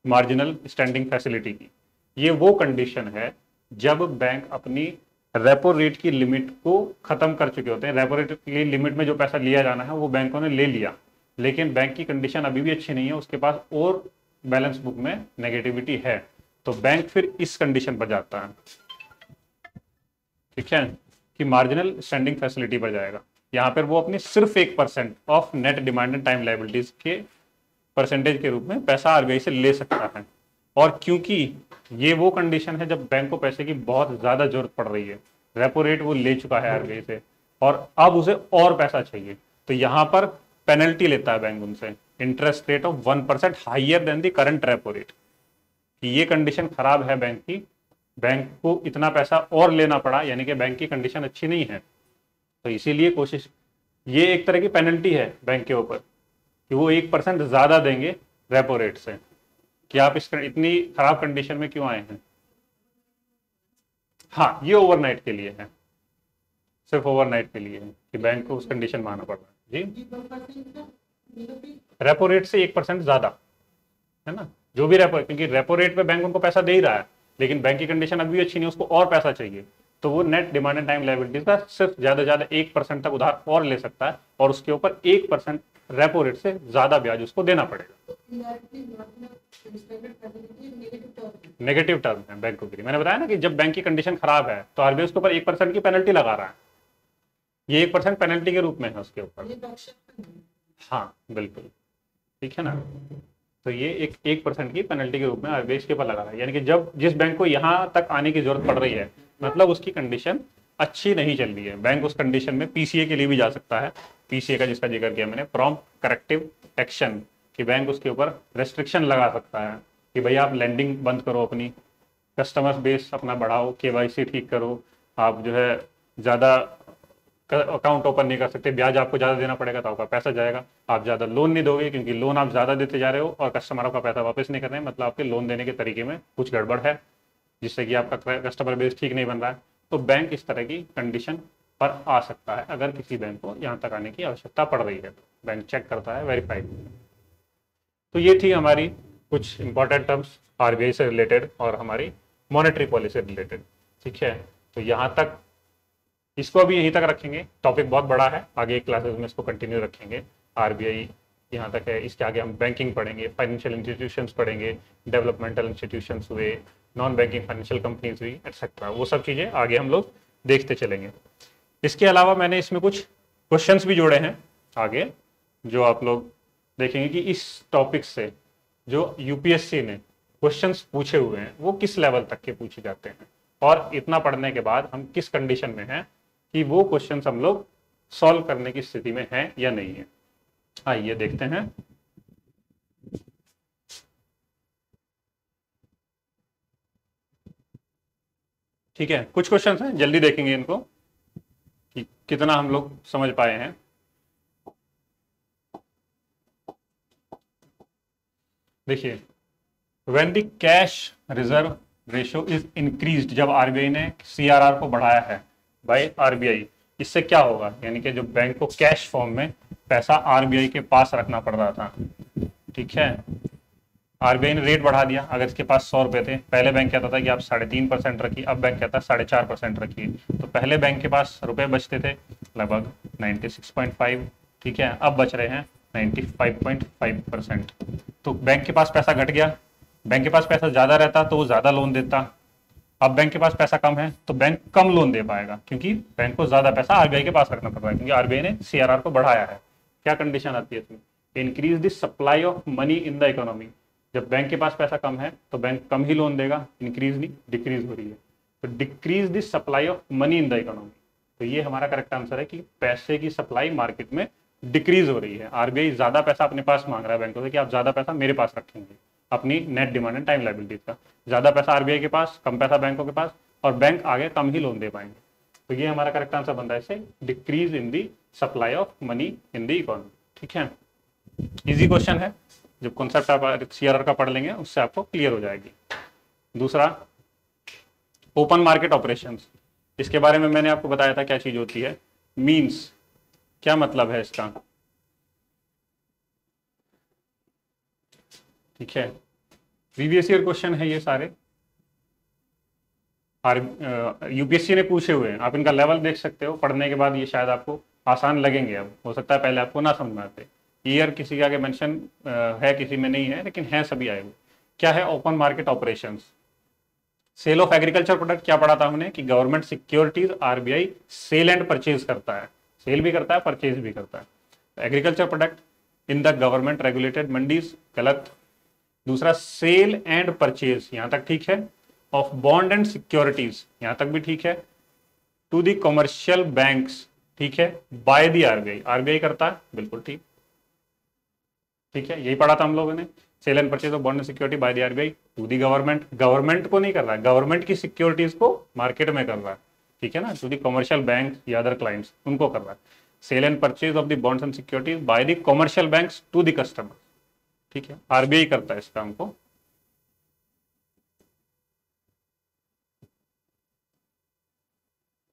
मार्जिनल स्टैंडिंग फैसिलिटी की। ये वो कंडीशन है जब बैंक अपनी रेपो रेट की लिमिट को खत्म कर चुके होते हैं। रेपो रेट की लिमिट में जो पैसा लिया जाना है वो बैंकों ने ले लिया, लेकिन बैंक की कंडीशन अभी भी अच्छी नहीं है, उसके पास और बैलेंस बुक में नेगेटिविटी है, तो बैंक फिर इस कंडीशन पर जाता है, ठीक है, कि मार्जिनल स्टैंडिंग फैसिलिटी पर जाएगा। यहां पर वो अपनी सिर्फ 1% of net demand and time liabilities के परसेंटेज के रूप में पैसा आरबीआई से ले सकता है। और क्योंकि ये वो कंडीशन है जब बैंक को पैसे की बहुत ज्यादा जरूरत पड़ रही है, रेपो रेट वो ले चुका है आरबीआई से और अब उसे और पैसा चाहिए, तो यहां पर पेनल्टी लेता है बैंक उनसे, interest rate of 1% higher than the current repo rate. कि ये कंडीशन खराब है बैंक की, बैंक को इतना पैसा और लेना पड़ा, यानी कि बैंक की कंडीशन अच्छी नहीं है, तो इसीलिए कोशिश, ये एक तरह की पेनल्टी है बैंक के ऊपर कि वो 1% ज्यादा देंगे रेपो रेट से, कि आप इस इतनी खराब कंडीशन में क्यों आए हैं। हाँ, ये ओवरनाइट के लिए है, सिर्फ ओवरनाइट के लिए है कि बैंक को उस कंडीशन में आना पड़ रहा है जी। रेपो रेट से 1% ज्यादा है ना, जो भी रेपो, क्योंकि रेपो रेट पे बैंक उनको पैसा दे ही रहा है, लेकिन बैंक की कंडीशन अभी भी अच्छी नहीं, उसको और पैसा चाहिए, तो वो net demand and time liabilities का सिर्फ ज्यादा ज्यादा 1% तक उधार और ले सकता है, और उसके ऊपर 1% रेपो रेट से ज्यादा ब्याज उसको देना पड़ेगा। नेगेटिव टर्म है बैंकों के लिए। मैंने बताया ना कि जब बैंक की कंडीशन खराब है तो आरबीआई उसके ऊपर 1% की पेनल्टी लगा रहा है, ये 1% पेनल्टी के रूप में है उसके ऊपर। हाँ बिल्कुल, ठीक है ना, तो ये 1% की पेनल्टी के रूप में आरबीआई के ऊपर लगा रहा है, यानी कि जब जिस बैंक को यहाँ तक आने की जरूरत पड़ रही है, मतलब उसकी कंडीशन अच्छी नहीं चल रही है, बैंक उस कंडीशन में पीसीए के लिए भी जा सकता है। पीसीए का जिसका जिक्र किया मैंने, प्रॉम्प्ट करेक्टिव एक्शन, कि बैंक उसके ऊपर रेस्ट्रिक्शन लगा सकता है कि भाई आप लैंडिंग बंद करो, अपनी कस्टमर बेस अपना बढ़ाओ, केवाईसी ठीक करो, आप जो है ज़्यादा अकाउंट ओपन नहीं कर सकते, ब्याज आपको ज़्यादा देना पड़ेगा तो आपका पैसा जाएगा, आप ज़्यादा लोन नहीं दोगे क्योंकि लोन आप ज़्यादा देते जा रहे हो और कस्टमरों का पैसा वापस नहीं कर रहे हैं, मतलब आपके लोन देने के तरीके में कुछ गड़बड़ है, जिससे कि आपका कस्टमर बेस ठीक नहीं बन रहा है। तो बैंक इस तरह की कंडीशन पर आ सकता है। अगर किसी बैंक को यहाँ तक आने की आवश्यकता पड़ रही है तो बैंक चेक करता है, वेरीफाई। तो ये थी हमारी कुछ इंपॉर्टेंट टर्म्स आरबीआई से रिलेटेड और हमारी मॉनेटरी पॉलिसी रिलेटेड। ठीक है, तो यहाँ तक इसको अभी यहीं तक रखेंगे, टॉपिक बहुत बड़ा है, आगे क्लासेस में इसको कंटिन्यू रखेंगे। आरबीआई यहाँ तक है, इसके आगे हम बैंकिंग पढ़ेंगे, फाइनेंशियल इंस्टीट्यूशंस पढ़ेंगे, डेवलपमेंटल इंस्टीट्यूशंस हुए, नॉन बैंकिंग फाइनेंशियल कंपनीज हुई, एटसेट्रा, वो सब चीज़ें आगे हम लोग देखते चलेंगे। इसके अलावा मैंने इसमें कुछ क्वेश्चंस भी जोड़े हैं आगे, जो आप लोग देखेंगे कि इस टॉपिक से जो यूपीएससी ने क्वेश्चंस पूछे हुए हैं वो किस लेवल तक के पूछे जाते हैं, और इतना पढ़ने के बाद हम किस कंडीशन में हैं कि वो क्वेश्चंस हम लोग सॉल्व करने की स्थिति में हैं या नहीं है। आइए देखते हैं। ठीक है, कुछ क्वेश्चंस हैं, जल्दी देखेंगे इनको कि कितना हम लोग समझ पाए हैं। देखिए, when the cash reserve ratio is increased, जब आरबीआई ने सीआरआर को बढ़ाया है बाय आरबीआई, इससे क्या होगा, यानी कि जो बैंक को कैश फॉर्म में पैसा आरबीआई के पास रखना पड़ रहा था, ठीक है, आरबीआई ने रेट बढ़ा दिया। अगर इसके पास 100 रुपए थे, पहले बैंक कहता था कि आप 3.5% रखिए, अब बैंक कहता है 4.5% रखिए, तो पहले बैंक के पास रुपए बचते थे लगभग 96.5, ठीक है, अब बच रहे हैं 95.5%। तो बैंक के पास पैसा घट गया, बैंक के पास पैसा ज्यादा रहता तो वो ज्यादा लोन देता, अब बैंक के पास पैसा कम है तो बैंक कम लोन दे पाएगा, क्योंकि बैंक को ज्यादा पैसा आरबीआई के पास रखना पड़ रहा है, क्योंकि आरबीआई ने सीआरआर को बढ़ाया है। क्या कंडीशन आती है इसमें, increase the supply of money in the economy, जब बैंक के पास पैसा कम है तो बैंक कम ही लोन देगा, इंक्रीज नहीं डिक्रीज हो रही है, तो decrease the supply of money in the economy. तो ये हमारा करेक्ट आंसर है कि पैसे की सप्लाई मार्केट में डिक्रीज हो रही है, आरबीआई ज्यादा पैसा अपने पास मांग रहा है बैंकों से कि आप ज्यादा पैसा मेरे पास रखेंगे, अपनी net demand and time liabilities का, ज्यादा पैसा आरबीआई के पास, कम पैसा बैंकों के पास, और बैंक आगे कम ही लोन दे पाएंगे। तो ये हमारा करेक्ट आंसर बनता है इसे, decrease in the supply of money in the economy. ठीक है, इजी क्वेश्चन है, जब कॉन्सेप्ट आप सीआरआर का पढ़ लेंगे उससे आपको क्लियर हो जाएगी। दूसरा, ओपन मार्केट ऑपरेशंस, इसके बारे में मैंने आपको बताया था क्या चीज होती है, मींस क्या मतलब है इसका, ठीक है, प्रीवियस ईयर क्वेश्चन है ये सारे, यूपीएससी ने पूछे हुए हैं, आप इनका लेवल देख सकते हो, पढ़ने के बाद ये शायद आपको आसान लगेंगे, अब हो सकता है पहले आपको ना समझ में आते, ईयर किसी के आगे मेंशन है किसी में नहीं है, लेकिन है सभी आए हुए। क्या है open market operations, sale of agriculture product, क्या पढ़ा था हमने कि government securities RBI sale and purchase करता है, सेल भी करता है परचेज भी करता है। Agriculture product in the government regulated mandis, गलत। दूसरा, सेल एंड परचेज, यहां तक ठीक है, ऑफ बॉन्ड एंड सिक्योरिटीज, यहां तक भी ठीक है, टू द कमर्शियल बैंक्स, ठीक है, बाय द आरबीआई, आरबीआई करता है, बिल्कुल ठीक, ठीक है, यही पढ़ा था हम लोगों ने, sale and purchase of bond and security by the RBI to the government, government को नहीं कर रहा है, गवर्नमेंट की सिक्योरिटीज को मार्केट में कर रहा है, ठीक है ना, टू द कमर्शियल बैंक या अदर क्लाइंट्स, उनको कर रहा है, sale and purchase of the bonds and securities by the commercial banks to the customer, ठीक है, आरबीआई करता है इस काम को।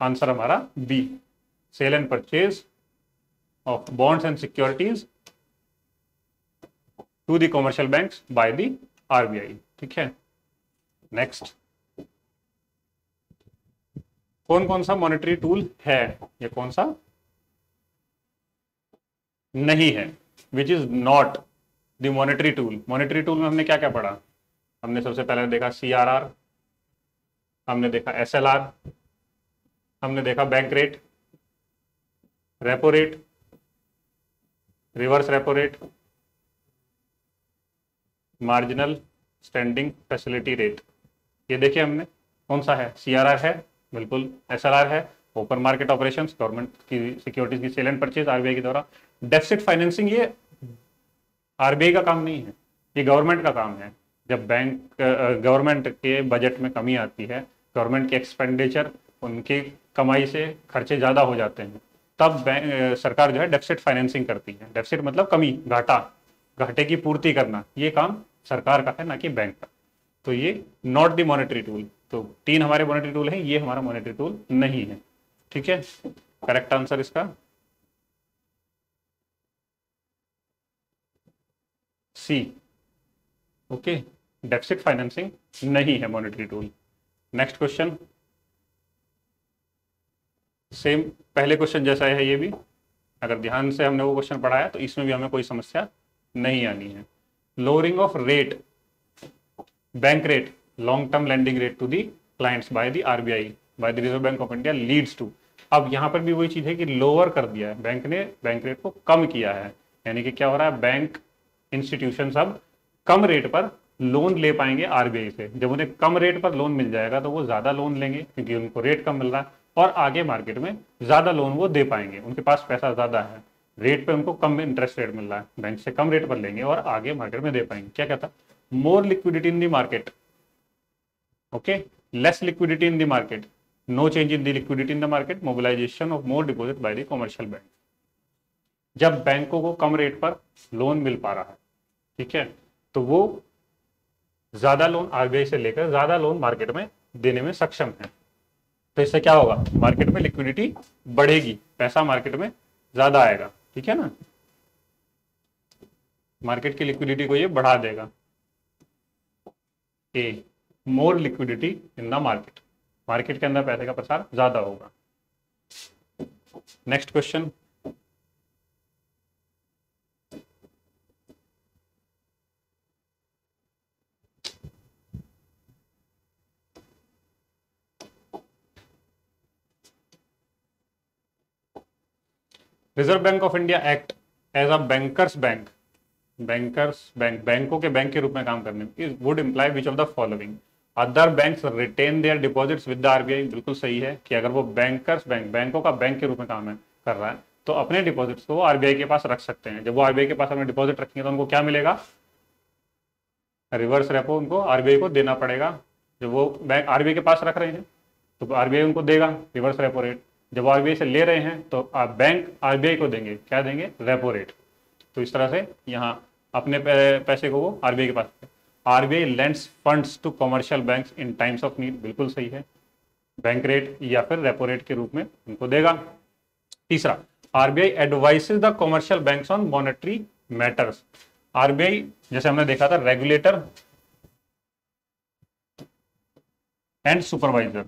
आंसर हमारा B, sale and purchase of bonds and securities to the commercial banks by the RBI, ठीक है। नेक्स्ट, कौन कौन सा मॉनेटरी टूल है या कौन सा नहीं है, which is not the monetary tool. Monetary tool में हमने क्या क्या पढ़ा, हमने सबसे पहले देखा सीआरआर, हमने देखा एसएलआर, हमने देखा bank rate, repo rate, reverse repo rate, marginal standing facility rate. ये देखिए हमने, कौन सा है, सीआरआर है बिल्कुल, एसएलआर है, ओपन मार्केट ऑपरेशंस, गवर्नमेंट की सिक्योरिटीज की सेल एंड परचेज आरबीआई के द्वारा। डेफिसिट फाइनेंसिंग ये आरबीआई का काम नहीं है, ये गवर्नमेंट का काम है। जब बैंक गवर्नमेंट के बजट में कमी आती है, गवर्नमेंट के एक्सपेंडिचर, उनकी कमाई से खर्चे ज़्यादा हो जाते हैं, तब सरकार जो है डेफिसिट फाइनेंसिंग करती है। डेफिसिट मतलब कमी, घाटा, घाटे की पूर्ति करना, ये काम सरकार का है, ना कि बैंक का। तो ये नॉट द मॉनेटरी टूल। तो 3 हमारे मॉनेटरी टूल है, ये हमारा मॉनेटरी टूल नहीं है। ठीक है, करेक्ट आंसर इसका सी। ओके, डेफिसिट फाइनेंसिंग नहीं है monetary tool. Next question, same पहले क्वेश्चन जैसा है ये भी। अगर ध्यान से हमने वो क्वेश्चन पढ़ाया तो इसमें भी हमें कोई समस्या नहीं आनी है। Lowering of rate, bank rate, long term lending rate to the clients by the RBI, by the Reserve Bank of India leads to. अब यहाँ पर भी वही चीज है कि लोअर कर दिया है बैंक ने, बैंक रेट को कम किया है। यानी कि क्या हो रहा है, बैंक इंस्टीट्यूशन अब कम रेट पर लोन ले पाएंगे आरबीआई से। जब उन्हें कम रेट पर लोन मिल जाएगा तो वो ज्यादा लोन लेंगे, क्योंकि उनको रेट कम मिल रहा है, और आगे मार्केट में ज्यादा लोन वो दे पाएंगे। उनके पास पैसा ज्यादा है, रेट पे उनको कम इंटरेस्ट रेट मिल रहा है, बैंक से कम रेट पर लेंगे और आगे मार्केट में दे पाएंगे। क्या कहता, more liquidity in the market, okay, less liquidity in the market, no change in the liquidity in the market, mobilization of more deposit by the commercial bank. जब बैंकों को कम रेट पर लोन मिल पा रहा है, ठीक है, तो वो ज्यादा लोन आरबीआई से लेकर ज्यादा लोन मार्केट में देने में सक्षम है। तो इससे क्या होगा, मार्केट में लिक्विडिटी बढ़ेगी, पैसा मार्केट में ज्यादा आएगा। ठीक है ना, मार्केट की लिक्विडिटी को ये बढ़ा देगा। A, more liquidity in the market, market के अंदर पैसे का प्रसार ज्यादा होगा। Next question, Reserve Bank of India act as a bankers bank, bankers bank, बैंकों के बैंक के रूप में काम करने में, would imply which of the following, other banks retain their deposits with the RBI. बिल्कुल सही है कि अगर वो बैंकर्स बैंक, बैंकों का बैंक के रूप में काम है कर रहा है, तो अपने डिपॉजिट्स को वो आरबीआई के पास रख सकते हैं। जब वो आरबीआई के पास अपने डिपॉजिट रखेंगे तो उनको क्या मिलेगा, रिवर्स रेपो उनको आरबीआई को देना पड़ेगा। जब वो बैंक आरबीआई के पास रख रहे हैं तो आरबीआई उनको देगा रिवर्स रेपो रेट। जब आरबीआई से ले रहे हैं तो बैंक आरबीआई को देंगे, क्या देंगे, रेपो रेट। तो इस तरह से यहाँ अपने पैसे को वो आरबीआई के पास, RBI lends funds to commercial banks in times of need, बिल्कुल सही है, बैंक रेट या फिर रेपो रेट के रूप में उनको देगा। तीसरा, RBI advices the commercial banks on monetary matters. RBI, जैसे हमने देखा था, रेगुलेटर एंड सुपरवाइजर,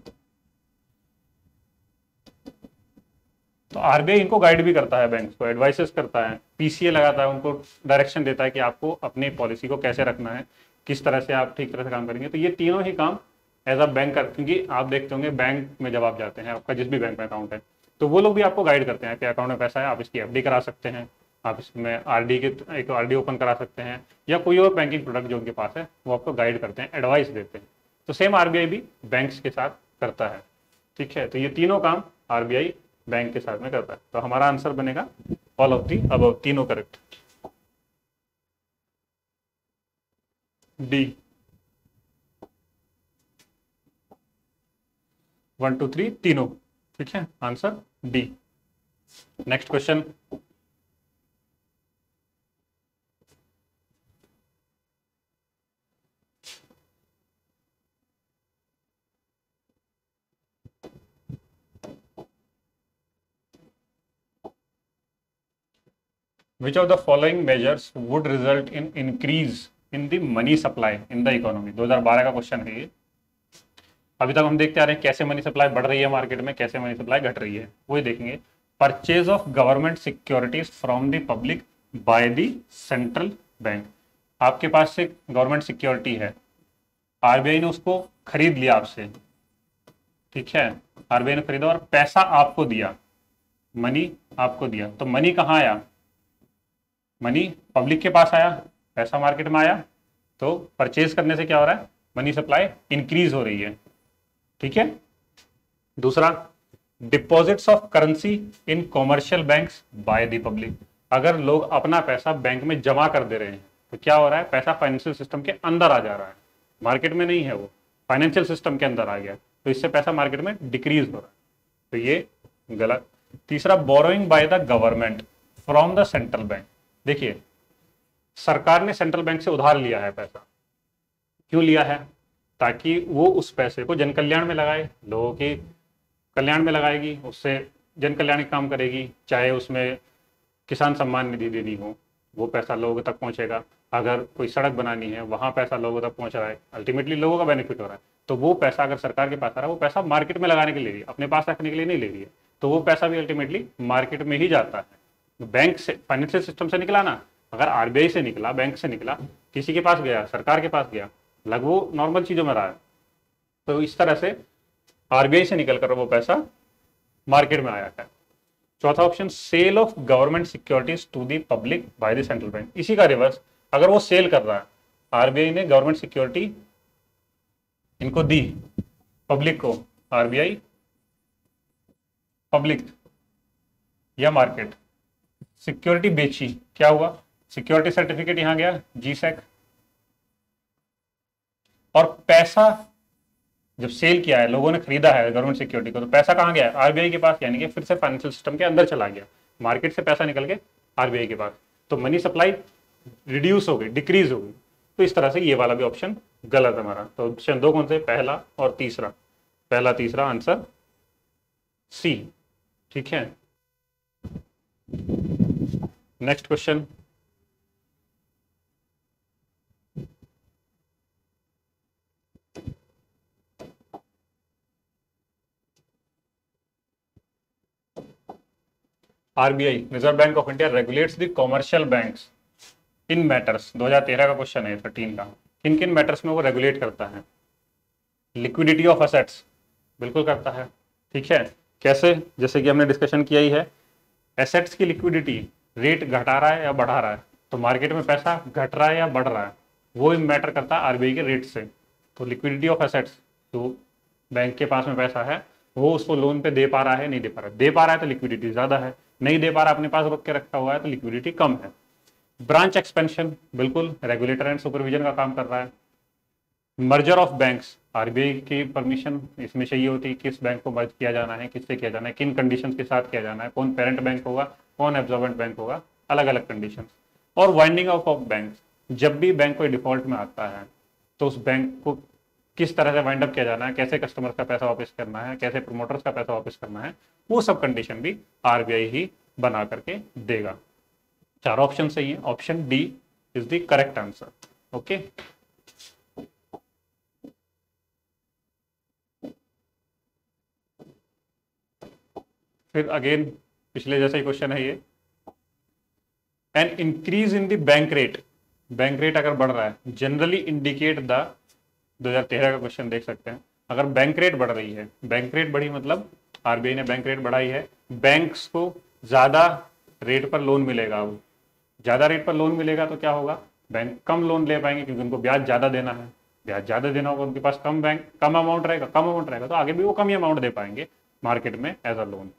तो आरबीआई इनको गाइड भी करता है, बैंक्स को एडवाइसेस करता है, पीसीए लगाता है, उनको डायरेक्शन देता है कि आपको अपनी पॉलिसी को कैसे रखना है, किस तरह से आप ठीक तरह से काम करेंगे। तो ये तीनों ही काम एज अ बैंकर, क्योंकि आप देखते होंगे बैंक में जब आप जाते हैं, आपका जिस भी बैंक में अकाउंट है, तो वो लोग भी आपको गाइड करते हैं कि अकाउंट में पैसा है, आप इसकी एफडी करा सकते हैं, आप इसमें आरडी के एक आरडी ओपन करा सकते हैं, या कोई और बैंकिंग प्रोडक्ट जो उनके पास है वो आपको गाइड करते हैं, एडवाइस देते हैं। तो सेम आरबीआई भी बैंक्स के साथ करता है। ठीक है, तो ये तीनों काम आरबीआई बैंक के साथ में करता है। तो हमारा आंसर बनेगा ऑल ऑफ दी अबव, तीनों करेक्ट, डी 1 2 3 तीनों। ठीक है, answer D. Next question, which of the following measures would result in increase in the money supply in the economy। 2012 का क्वेश्चन है ये। अभी तक हम देखते आ रहे हैं कैसे मनी सप्लाई बढ़ रही है मार्केट में, कैसे मनी सप्लाई घट रही है, वही देखेंगे। Purchase of government securities from the public by the central bank, आपके पास से गवर्नमेंट सिक्योरिटी है, आरबीआई ने उसको खरीद लिया आपसे, ठीक है, आरबीआई ने खरीदा और पैसा आपको दिया, मनी आपको दिया, तो मनी कहाँ आया, मनी पब्लिक के पास आया, पैसा मार्केट में आया, तो परचेज करने से क्या हो रहा है, मनी सप्लाई इंक्रीज हो रही है। ठीक है, दूसरा, deposits of currency in commercial banks by the public. अगर लोग अपना पैसा बैंक में जमा कर दे रहे हैं तो क्या हो रहा है, पैसा फाइनेंशियल सिस्टम के अंदर आ जा रहा है, मार्केट में नहीं है, वो फाइनेंशियल सिस्टम के अंदर आ गया, तो इससे पैसा मार्केट में डिक्रीज हो रहा है, तो ये गलत। तीसरा, borrowing by the government from the central bank. देखिए, सरकार ने सेंट्रल बैंक से उधार लिया है पैसा, क्यों लिया है, ताकि वो उस पैसे को जन कल्याण में लगाए, लोगों के कल्याण में लगाएगी, उससे जन कल्याण का काम करेगी, चाहे उसमें किसान सम्मान निधि देनी हो, वो पैसा लोगों तक पहुंचेगा, अगर कोई सड़क बनानी है वहां पैसा लोगों तक पहुंच रहा है, अल्टीमेटली लोगों का बेनिफिट हो रहा है। तो वो पैसा अगर सरकार के पास आ रहा है, वो पैसा मार्केट में लगाने के लिए, अपने पास रखने के लिए नहीं ले रही है, तो वो पैसा भी अल्टीमेटली मार्केट में ही जाता है। बैंक से, फाइनेंशियल सिस्टम से निकला ना, अगर आरबीआई से निकला, बैंक से निकला, किसी के पास गया, सरकार के पास गया, लग वो नॉर्मल चीजों में रहा है, तो इस तरह से आरबीआई से निकलकर वो पैसा मार्केट में आया है। चौथा option, sale of government securities to the public by the central bank. इसी का रिवर्स, अगर वो सेल कर रहा है, आरबीआई ने गवर्नमेंट सिक्योरिटी इनको दी पब्लिक को, आरबीआई पब्लिक या मार्केट सिक्योरिटी बेची, क्या हुआ, सिक्योरिटी सर्टिफिकेट यहां गया जीसैक, और पैसा जब सेल किया है, लोगों ने खरीदा है गवर्नमेंट सिक्योरिटी को, तो पैसा कहां गया, आरबीआई के पास, यानी कि फिर से फाइनेंशियल सिस्टम के अंदर चला गया, मार्केट से पैसा निकल के आरबीआई के पास, तो मनी सप्लाई रिड्यूस हो गई, डिक्रीज हो गई। तो इस तरह से ये वाला भी ऑप्शन गलत है हमारा। तो ऑप्शन दो कौन से, पहला और तीसरा, पहला तीसरा, आंसर सी, ठीक है। Next question, RBI, reserve Bank of India, regulates the commercial banks in matters, 2013 का क्वेश्चन है, 13 का, किन किन मैटर्स में वो रेगुलेट करता है। लिक्विडिटी ऑफ असेट्स, बिल्कुल करता है, ठीक है। कैसे, जैसे कि हमने डिस्कशन किया ही है, एसेट्स की लिक्विडिटी रेट घटा रहा है या बढ़ा रहा है, तो मार्केट में पैसा घट रहा है या बढ़ रहा है, वो मैटर करता है आरबीआई के रेट से। तो लिक्विडिटी ऑफ एसेट्स, जो बैंक के पास में पैसा है, वो उसको लोन पे दे पा रहा है, नहीं दे पा रहा है, दे पा रहा है तो लिक्विडिटी ज्यादा है, नहीं दे पा रहा, अपने पास रोक के रखा हुआ है, तो लिक्विडिटी कम है। ब्रांच एक्सपेंशन, बिल्कुल रेगुलेटर एंड सुपरविजन का काम कर रहा है। मर्जर ऑफ बैंक्स, आरबीआई की परमिशन इसमें चाहिए होती है, किस बैंक को मर्ज किया जाना है, किससे किया जाना है, किन कंडीशंस के साथ किया जाना है, कौन पेरेंट बैंक होगा, कौन एब्जॉर्बेंट बैंक होगा, अलग अलग कंडीशंस। और वाइंडिंग अप ऑफ बैंक, जब भी बैंक कोई डिफॉल्ट में आता है तो उस बैंक को किस तरह से वाइंड अप किया जाना है, कैसे कस्टमर्स का पैसा वापस करना है, कैसे प्रमोटर्स का पैसा वापस करना है, वो सब कंडीशन भी आरबीआई ही बना करके देगा। चार ऑप्शन सही है, option D is the correct answer, okay. फिर अगेन पिछले जैसा ही क्वेश्चन है ये, an increase in the bank rate, bank rate अगर बढ़ रहा है, जनरली इंडिकेट द, 2013 का क्वेश्चन देख सकते हैं, अगर बैंक रेट बढ़ रही है, बैंक रेट बढ़ी मतलब आरबीआई ने बैंक रेट बढ़ाई है, बैंक्स को ज्यादा रेट पर लोन मिलेगा, अब ज्यादा रेट पर लोन मिलेगा तो क्या होगा, बैंक कम लोन ले पाएंगे, क्योंकि उनको ब्याज ज्यादा देना है, ब्याज ज्यादा देना होगा, उनके पास कम अमाउंट रहेगा, तो आगे भी वो कम ही अमाउंट दे पाएंगे मार्केट में as a loan.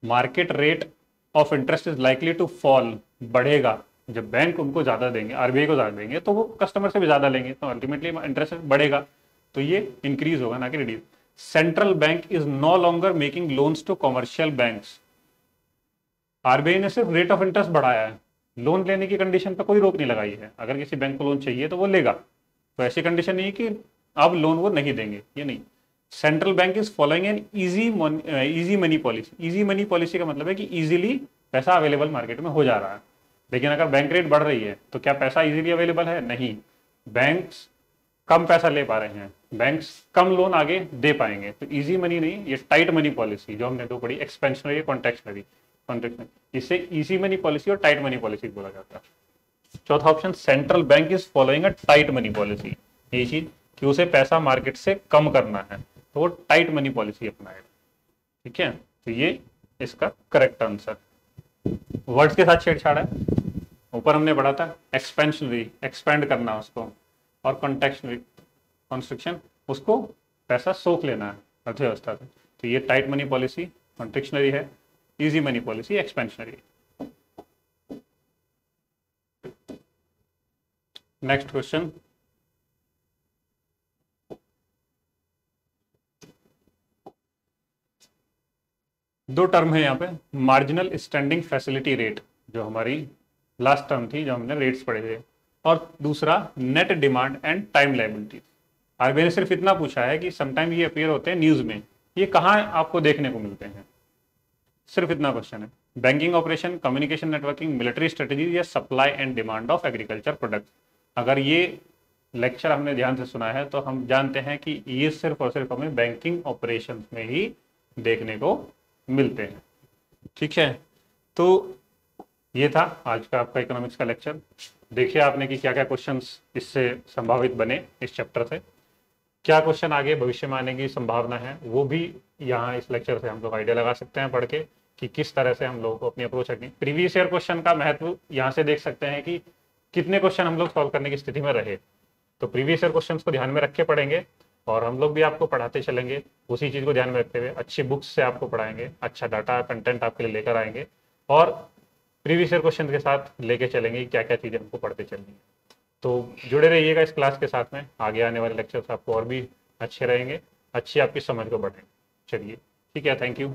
Market rate of interest is likely to fall, बढ़ेगा, जब बैंक उनको ज्यादा देंगे, आरबीआई को ज्यादा देंगे, तो वो कस्टमर से भी ज्यादा लेंगे, तो अल्टीमेटली इंटरेस्ट बढ़ेगा, तो ये इंक्रीज होगा ना कि reduce. Central bank is no longer making loans to commercial banks, RBI ने सिर्फ रेट ऑफ इंटरेस्ट बढ़ाया है, लोन लेने की कंडीशन पर कोई रोक नहीं लगाई है, अगर किसी बैंक को लोन चाहिए तो वो लेगा, तो ऐसी कंडीशन नहीं है कि अब लोन वो नहीं देंगे, ये नहीं। Central bank is following an easy money policy, easy money policy का मतलब है कि इजीली पैसा अवेलेबल मार्केट में हो जा रहा है, लेकिन अगर बैंक रेट बढ़ रही है तो क्या पैसा इजीली अवेलेबल है, नहीं, बैंक्स कम पैसा ले पा रहे हैं, बैंक्स कम लोन आगे दे पाएंगे, तो इजी मनी नहीं, ये टाइट मनी पॉलिसी जो हमने दो पढ़ी, एक्सपेंशनरी कॉन्टेक्शनरी, इससे इजी मनी पॉलिसी और टाइट मनी पॉलिसी बोला जाता है। चौथा option, central bank is following a tight money policy, ये चीज कि उसे पैसा मार्केट से कम करना है, तो वो टाइट मनी पॉलिसी अपनाएगा, ठीक है, तो ये इसका करेक्ट आंसर। वर्ड्स के साथ छेड़छाड़ है, ऊपर हमने पढ़ा था एक्सपेंशनरी, एक्सपेंड करना उसको, और कॉन्टेक्शनरी, कॉन्स्ट्रक्शन, उसको पैसा सोख लेना है अर्थव्यवस्था से, तो ये टाइट मनी पॉलिसी कॉन्ट्रिक्शनरी है, easy money policy expansionary. Next question, दो टर्म है यहाँ पे, मार्जिनल स्टैंडिंग फैसिलिटी रेट जो हमारी लास्ट टर्म थी, जो हमने रेट्स पढ़े थे, और दूसरा net demand and time liability. RBI ने सिर्फ इतना पूछा है कि समटाइम ये अपीयर होते हैं न्यूज में, ये कहाँ आपको देखने को मिलते हैं, सिर्फ इतना क्वेश्चन है। Banking operation, communication networking, military strategy या supply and demand of agriculture product. अगर ये लेक्चर हमने ध्यान से सुना है तो हम जानते हैं कि ये सिर्फ और सिर्फ हमें बैंकिंग ऑपरेशन में ही देखने को मिलते हैं। ठीक है, तो ये था आज का आपका इकोनॉमिक्स का लेक्चर। देखिए आपने कि क्या क्या क्वेश्चंस इससे संभावित बने इस चैप्टर से, क्या क्वेश्चन आगे भविष्य में आने की संभावना है, वो भी यहाँ इस लेक्चर से हम लोग आइडिया लगा सकते हैं पढ़ के कि किस तरह से हम लोग को अपनी अप्रोच रखनी। प्रीवियस ईयर क्वेश्चन का महत्व यहाँ से देख सकते हैं कि कितने क्वेश्चन हम लोग सॉल्व करने की स्थिति में रहे। तो प्रीवियस ईयर क्वेश्चन को ध्यान में रख के पढ़ेंगे और हम लोग भी आपको पढ़ाते चलेंगे, उसी चीज़ को ध्यान में रखते हुए अच्छी बुक्स से आपको पढ़ाएंगे, अच्छा डाटा कंटेंट आपके लिए लेकर आएंगे और प्रीवियस ईयर क्वेश्चन के साथ लेके चलेंगे क्या क्या चीज़ें हमको पढ़ते चलेंगे। तो जुड़े रहिएगा इस क्लास के साथ में, आगे आने वाले लेक्चर्स आपको और भी अच्छे रहेंगे, अच्छी आपकी समझ को बढ़ेंगे। चलिए ठीक है, थैंक यू।